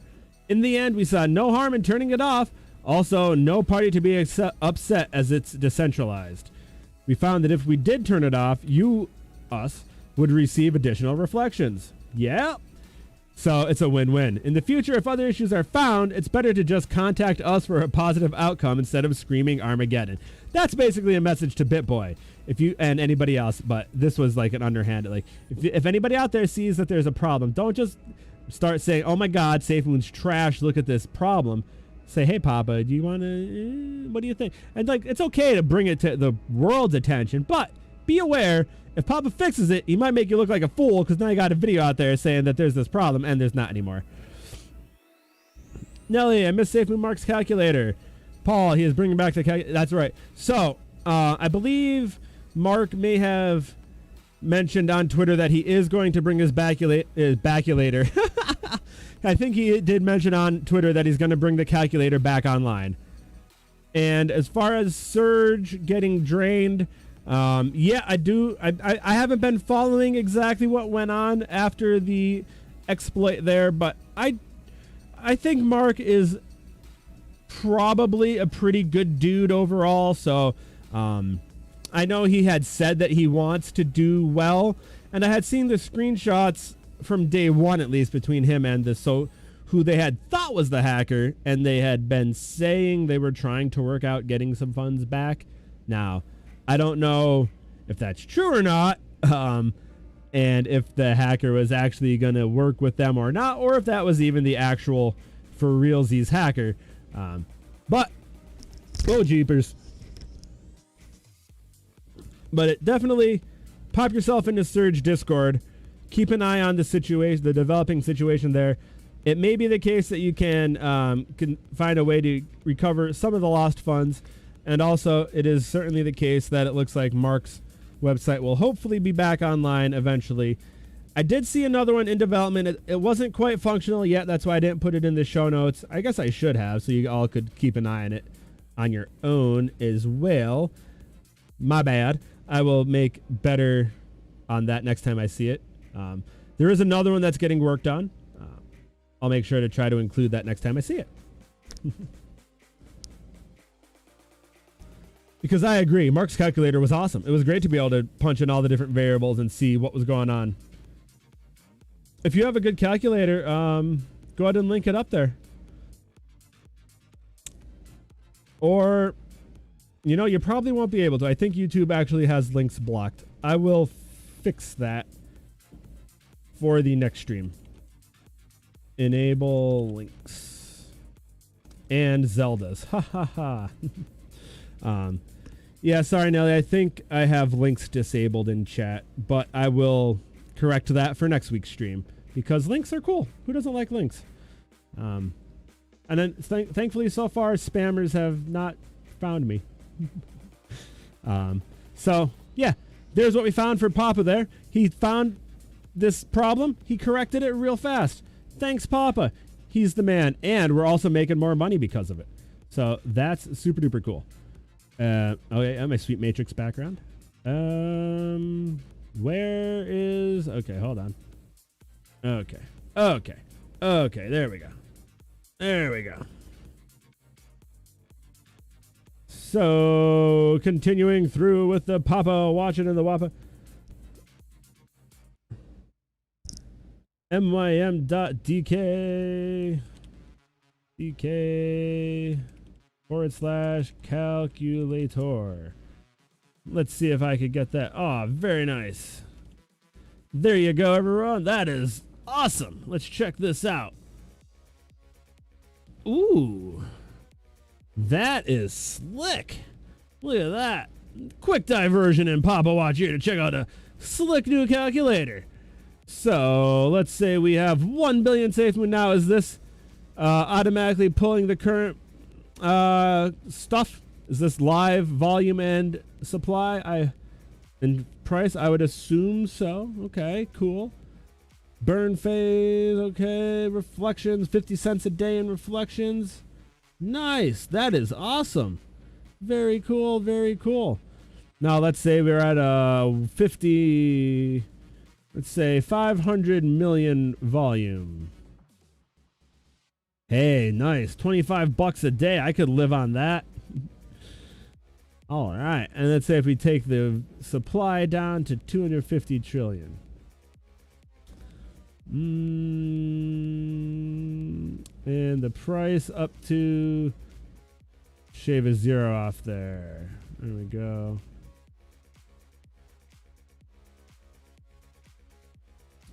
In the end, we saw no harm in turning it off. Also, no party to be upset as it's decentralized. We found that if we did turn it off, us, would receive additional reflections. Yeah. So it's a win-win. In the future, if other issues are found, it's better to just contact us for a positive outcome instead of screaming Armageddon. That's basically a message to BitBoy and anybody else, but this was like an underhanded. Like, if anybody out there sees that there's a problem, don't just start saying, oh my God, SafeMoon's trash, look at this problem. Say, hey, Papa, do you want to, what do you think? And like, it's okay to bring it to the world's attention, but be aware, if Papa fixes it, he might make you look like a fool because now you got a video out there saying that there's this problem and there's not anymore. Nelly, I miss SafeMoon Mark's calculator. Paul, he is bringing back the calculator. That's right. So, I believe Mark may have mentioned on Twitter that he is going to bring his calculator. I think he did mention on Twitter that he's going to bring the calculator back online. And as far as Surge getting drained, yeah, I do. I haven't been following exactly what went on after the exploit there, but I think Mark is probably a pretty good dude overall. So, I know he had said that he wants to do well, and I had seen the screenshots from day one, at least, between him and who they had thought was the hacker, and they had been saying they were trying to work out getting some funds back. Now, I don't know if that's true or not, and if the hacker was actually going to work with them or not, or if that was even the actual for realsies hacker. But, oh jeepers. But it definitely pop yourself into Surge Discord. Keep an eye on the situation, the developing situation there. It may be the case that you can find a way to recover some of the lost funds. And also, it is certainly the case that it looks like Mark's website will hopefully be back online eventually. I did see another one in development. It wasn't quite functional yet. That's why I didn't put it in the show notes. I guess I should have, so you all could keep an eye on it on your own as well. My bad. I will make better on that next time I see it. There is another one that's getting worked on. I'll make sure to try to include that next time I see it. Because I agree, Mark's calculator was awesome. It was great to be able to punch in all the different variables and see what was going on. If you have a good calculator, go ahead and link it up there. Or, you know, you probably won't be able to. I think YouTube actually has links blocked. I will fix that for the next stream. Enable links. And Zeldas. Ha ha ha. Yeah, sorry, Nelly. I think I have links disabled in chat, but I will correct that for next week's stream because links are cool. Who doesn't like links? And then thankfully so far spammers have not found me. So yeah, there's what we found for Papa there. He found this problem. He corrected it real fast. Thanks, Papa. He's the man. And we're also making more money because of it. So that's super duper cool. Okay, my sweet matrix background. Where is, okay, hold on. Okay, there we go. There we go. So, continuing through with the Papa, watching in the Wappa. mym.dk. DK. /calculator. Let's see if I could get that. Oh, very nice. There you go, everyone. That is awesome. Let's check this out. Ooh, that is slick. Look at that. Quick diversion in Papa Watch here to check out a slick new calculator. So let's say we have 1 billion SafeMoon now. Is this automatically pulling the current stuff? Is this live volume and supply? And price? I would assume so. Okay, cool. Burn phase, okay. Reflections, 50 cents a day in reflections. Nice. That is awesome. Very cool, very cool. Now let's say we're at 50, let's say 500 million volume. Hey, nice. 25 bucks a day. I could live on that. All right. And let's say if we take the supply down to 250 trillion. And the price up to, shave a 0 off there. There we go.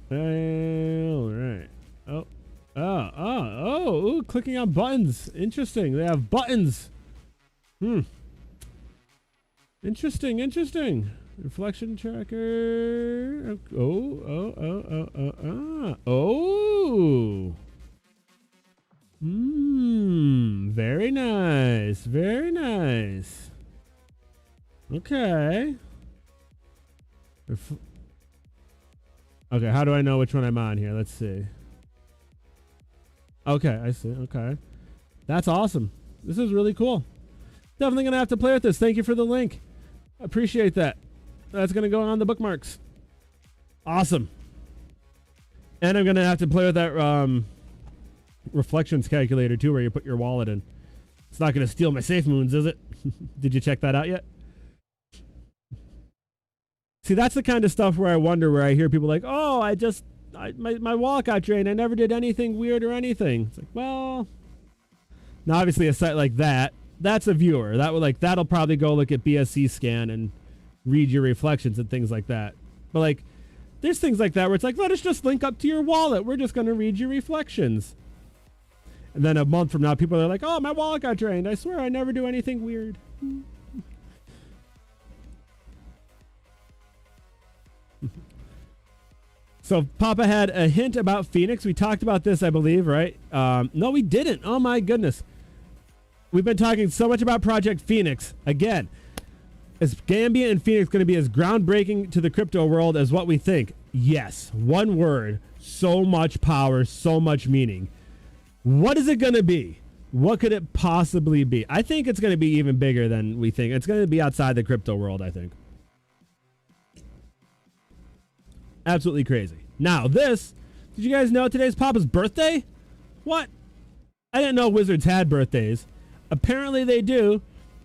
All right. Ooh, clicking on buttons. Interesting. They have buttons. Interesting. Reflection tracker. Oh. Very nice. Very nice. Okay. Okay, how do I know which one I'm on here? Let's see. Okay, I see. Okay. That's awesome. This is really cool. Definitely going to have to play with this. Thank you for the link. I appreciate that. That's going to go on the bookmarks. Awesome. And I'm going to have to play with that reflections calculator too, where you put your wallet in. It's not going to steal my SafeMoons, is it? Did you check that out yet? See, that's the kind of stuff where I wonder, where I hear people like, oh, my wallet got drained. I never did anything weird or anything. It's like, well, now obviously a site like that, that's a viewer. That'll probably go look at BSC scan and read your reflections and things like that. But like, there's things like that where it's like, let us just link up to your wallet. We're just going to read your reflections. And then a month from now, people are like, oh, my wallet got drained. I swear I never do anything weird. So Papa had a hint about Phoenix. We talked about this, I believe, right? No, we didn't. Oh my goodness. We've been talking so much about Project Phoenix. Again, is Gambia and Phoenix going to be as groundbreaking to the crypto world as what we think? Yes. One word. So much power, so much meaning. What is it going to be? What could it possibly be? I think it's going to be even bigger than we think. It's going to be outside the crypto world, I think. Absolutely crazy. Now this, did you guys know today's Papa's birthday? What? I didn't know wizards had birthdays. Apparently they do.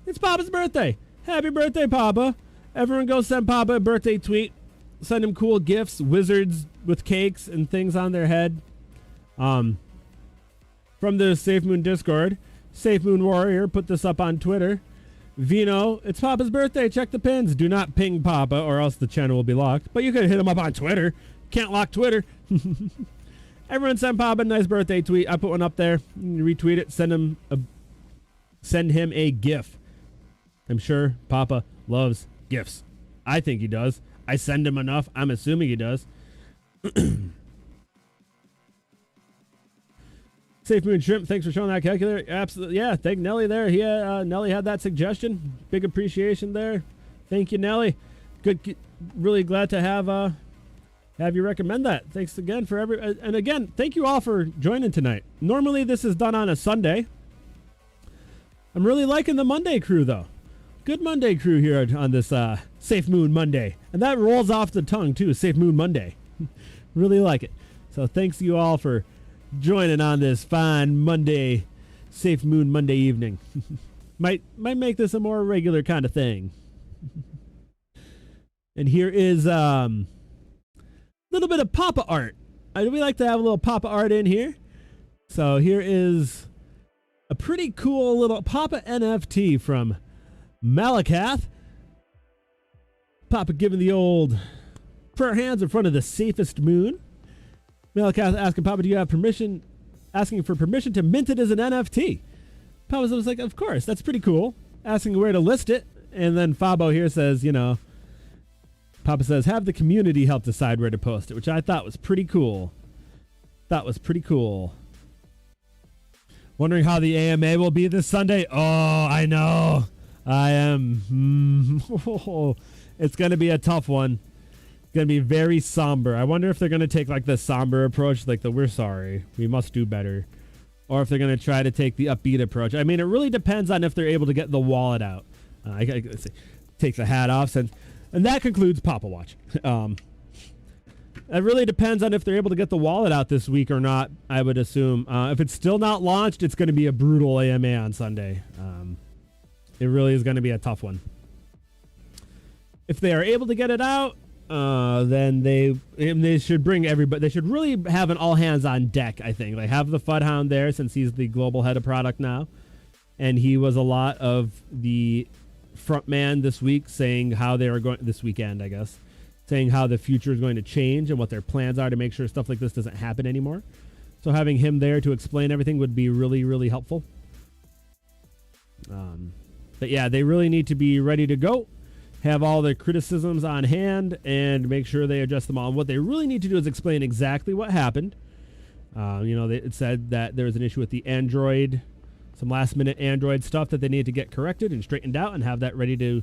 It's Papa's birthday. Happy birthday, Papa. Everyone go send Papa a birthday tweet. Send him cool gifts, wizards with cakes and things on their head. From the SafeMoon Discord, SafeMoon Warrior put this up on Twitter. Vino, it's Papa's birthday. Check the pins. Do not ping Papa or else the channel will be locked. But you could hit him up on Twitter. Can't lock Twitter. Everyone send Papa a nice birthday tweet. I put one up there. You retweet it. Send him a GIF. I'm sure Papa loves gifts. I think he does. I send him enough. I'm assuming he does. SafeMoon Shrimp, thanks for showing that calculator. Absolutely, yeah. Thank Nelly there. Nelly had that suggestion. Big appreciation there. Thank you, Nelly. Good, really glad to have you recommend that. Thanks again for and again, thank you all for joining tonight. Normally this is done on a Sunday. I'm really liking the Monday crew though. Good Monday crew here on this SafeMoon Monday, and that rolls off the tongue too. SafeMoon Monday. Really like it. So thanks you all for joining on this fine Monday, SafeMoon Monday evening. might make this a more regular kind of thing. And here is a little bit of Papa art. We like to have a little Papa art in here. So here is a pretty cool little Papa NFT from Malakath. Papa giving the old prayer hands in front of the safest moon. Malakath asking Papa, do you have permission? Asking for permission to mint it as an NFT. Papa was like, of course, that's pretty cool. Asking where to list it. And then Fabo here says, you know, Papa says, have the community help decide where to post it, which I thought was pretty cool. That was pretty cool. Wondering how the AMA will be this Sunday. Oh, I know. I am. It's going to be a tough one. It's going to be very somber. I wonder if they're going to take like the somber approach, like the we're sorry, we must do better. Or if they're going to try to take the upbeat approach. I mean, it really depends on if they're able to get the wallet out. Let's see. Take the hat off. And that concludes Papa Watch. It really depends on if they're able to get the wallet out this week or not, I would assume. If it's still not launched, it's going to be a brutal AMA on Sunday. It really is going to be a tough one. If they are able to get it out, then they should bring everybody. They should really have an all hands on deck, I think. They have the FUD Hound there since he's the global head of product now. And he was a lot of the front man this week saying how they are going, this weekend, I guess, saying how the future is going to change and what their plans are to make sure stuff like this doesn't happen anymore. So having him there to explain everything would be really, really helpful. But yeah, they really need to be ready to go, have all the criticisms on hand, and make sure they address them all. And what they really need to do is explain exactly what happened. You know, it said that there was an issue with the Android, some last minute Android stuff that they need to get corrected and straightened out and have that ready to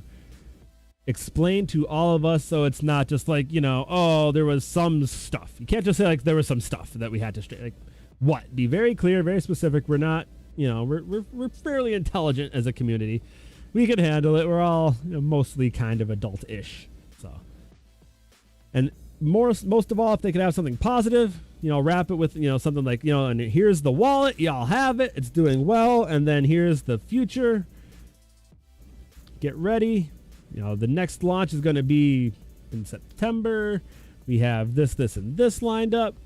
explain to all of us, so it's not just like, you know, oh, there was some stuff. You can't just say like there was some stuff that we had to straighten. Like, what? Be very clear, very specific. We're not, you know, we're fairly intelligent as a community. We can handle it. We're all, you know, mostly kind of adult-ish. So, and most of all, if they could have something positive, you know, wrap it with, you know, something like, you know, and here's the wallet, y'all have it, it's doing well, and then here's the future. Get ready. You know, the next launch is going to be in September. We have this, and this lined up.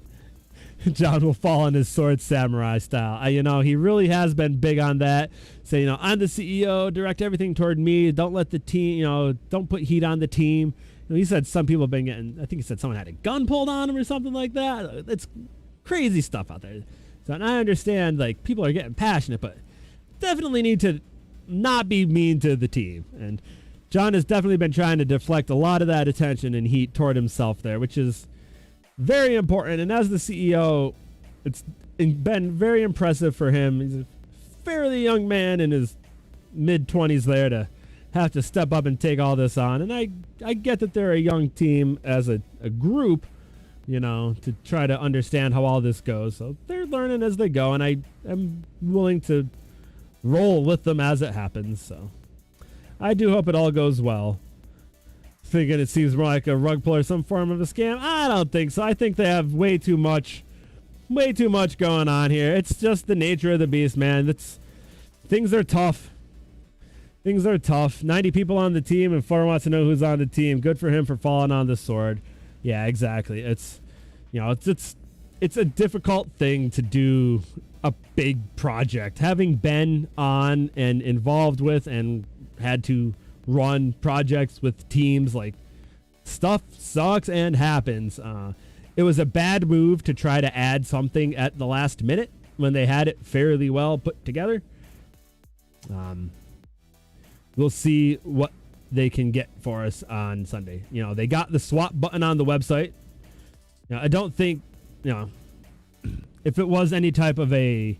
John will fall on his sword samurai style. You know, he really has been big on that. Say, you know, I'm the CEO, direct everything toward me. Don't let the team, you know, don't put heat on the team. You know, he said some people have been getting, I think he said someone had a gun pulled on him or something like that. It's crazy stuff out there. So, and I understand, like, people are getting passionate, but definitely need to not be mean to the team. And John has definitely been trying to deflect a lot of that attention and heat toward himself there, which is very important. And as the CEO, it's been very impressive for him. He's a fairly young man in his mid-20s there to have to step up and take all this on. And I get that they're a young team as a group, you know, to try to understand how all this goes. So they're learning as they go, and I am willing to roll with them as it happens. So I do hope it all goes well. Thinking it seems more like a rug pull or some form of a scam. I don't think so. I think they have way too much going on here. It's just the nature of the beast, man. Things are tough. Things are tough. 90 people on the team, and Far wants to know who's on the team. Good for him for falling on the sword. Yeah, exactly. It's, you know, it's a difficult thing to do a big project. Having been on and involved with and had to run projects with teams, like, stuff sucks and happens. It was a bad move to try to add something at the last minute when they had it fairly well put together. We'll see what they can get for us on Sunday. You know, they got the swap button on the website. You know, I don't think, you know, if it was any type of a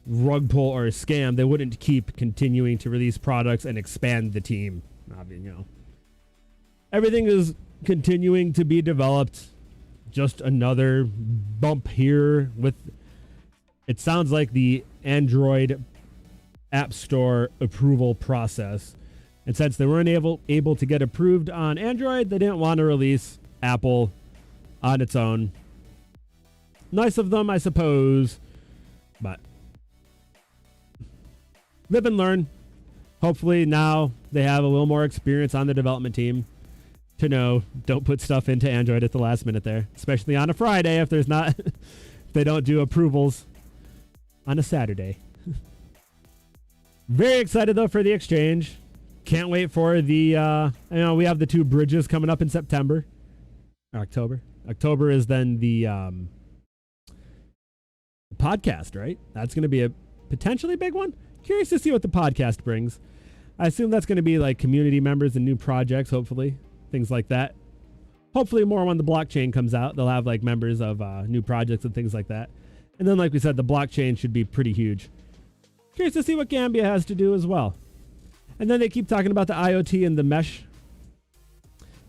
rug pull or a scam, they wouldn't keep continuing to release products and expand the team. I mean, you know, everything is continuing to be developed. Just another bump here with, it sounds like, the Android App Store approval process. And since they weren't able to get approved on Android, they didn't want to release Apple on its own. Nice of them, I suppose, but live and learn. Hopefully now they have a little more experience on the development team to know don't put stuff into Android at the last minute there, especially on a Friday if there's not, if they don't do approvals on a Saturday. Very excited though for the exchange. Can't wait for the, we have the 2 bridges coming up in September. October. October is then the podcast, right? That's going to be a potentially big one. Curious to see what the podcast brings. I assume that's going to be like community members and new projects, hopefully. Things like that. Hopefully more when the blockchain comes out. They'll have like members of new projects and things like that. And then like we said, the blockchain should be pretty huge. Curious to see what Gambia has to do as well. And then they keep talking about the IoT and the mesh.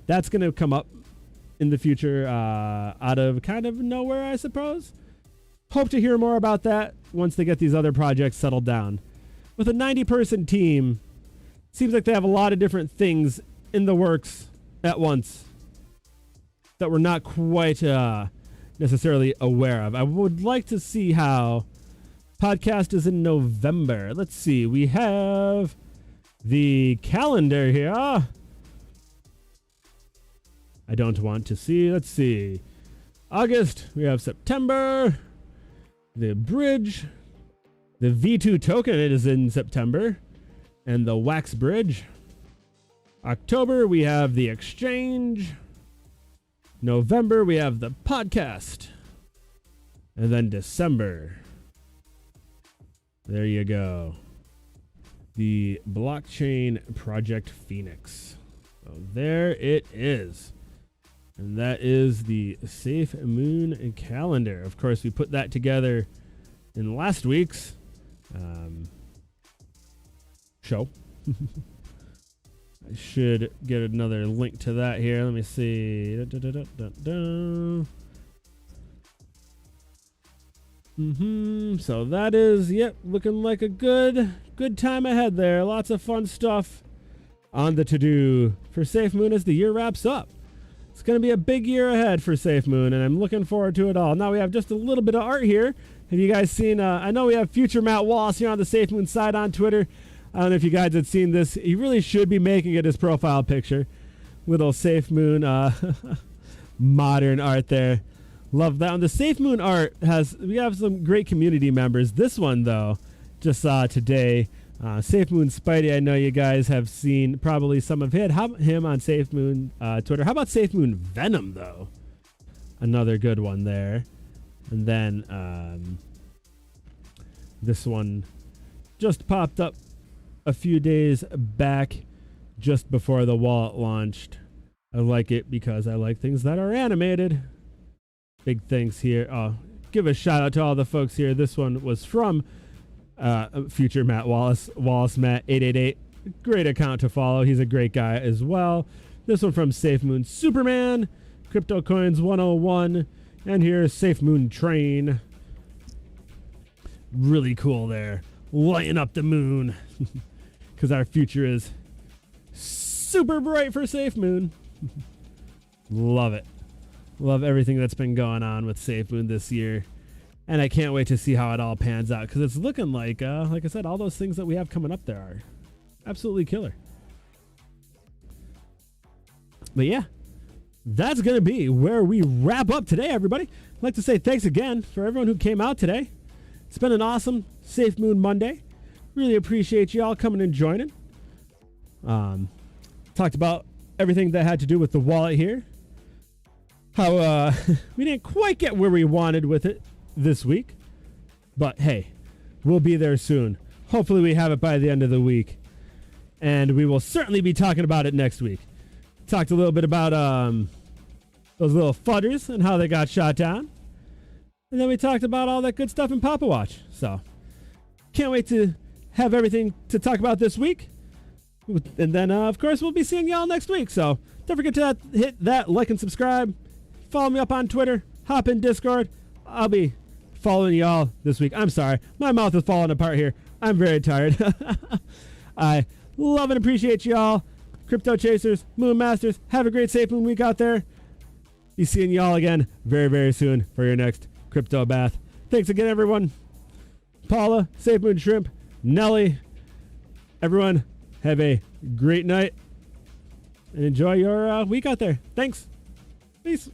That's going to come up in the future out of kind of nowhere, I suppose. Hope to hear more about that once they get these other projects settled down. With a 90-person team, seems like they have a lot of different things in the works at once that we're not quite necessarily aware of. I would like to see how podcast is in November. Let's see. We have the calendar here. I don't want to see. Let's see. August. We have September. The bridge. The V2 token is in September. And the wax bridge. October, we have the exchange. November, we have the podcast. And then December. There you go. The blockchain project Phoenix. So there it is. And that is the SafeMoon calendar. Of course, we put that together in last week's show. I should get another link to that here. Let me see. So that is, looking like a good time ahead there. Lots of fun stuff on the to-do for SafeMoon as the year wraps up. It's going to be a big year ahead for SafeMoon, and I'm looking forward to it all. Now we have just a little bit of art here. Have you guys seen, I know we have Future Matt Wallace here on the SafeMoon side on Twitter. I don't know if you guys had seen this. He really should be making it his profile picture. Little SafeMoon modern art there. Love that. On the SafeMoon Art, we have some great community members. This one, though, just saw today. SafeMoon Spidey, I know you guys have seen probably some of him on SafeMoon Twitter. How about SafeMoon Venom, though? Another good one there. And then this one just popped up a few days back just before the wallet launched. I like it because I like things that are animated. Big thanks here. Give a shout out to all the folks here. This one was from Future Matt Wallace Matt 888. Great account to follow. He's a great guy as well. This one from SafeMoon Superman, Crypto Coins 101, and here's SafeMoon Train. Really cool there. Lighting up the moon. Because our future is super bright for SafeMoon. Love it. Love everything that's been going on with SafeMoon this year. And I can't wait to see how it all pans out. Because it's looking like I said, all those things that we have coming up there are absolutely killer. But yeah, that's going to be where we wrap up today, everybody. I'd like to say thanks again for everyone who came out today. It's been an awesome SafeMoon Monday. Really appreciate you all coming and joining. Talked about everything that had to do with the wallet here. How we didn't quite get where we wanted with it this week. But hey, we'll be there soon. Hopefully we have it by the end of the week. And we will certainly be talking about it next week. Talked a little bit about those little fudders and how they got shot down. And then we talked about all that good stuff in Papa Watch. So, can't wait to have everything to talk about this week. And then, of course, we'll be seeing y'all next week. So, don't forget to hit that like and subscribe. Follow me up on Twitter. Hop in Discord. I'll be following y'all this week. I'm sorry. My mouth is falling apart here. I'm very tired. I love and appreciate y'all. Crypto Chasers, Moon Masters, have a great SafeMoon week out there. Be seeing y'all again very, very soon for your next Crypto Bath. Thanks again, everyone. Paula, SafeMoon Shrimp, Nelly, everyone, have a great night and enjoy your week out there. Thanks. Peace.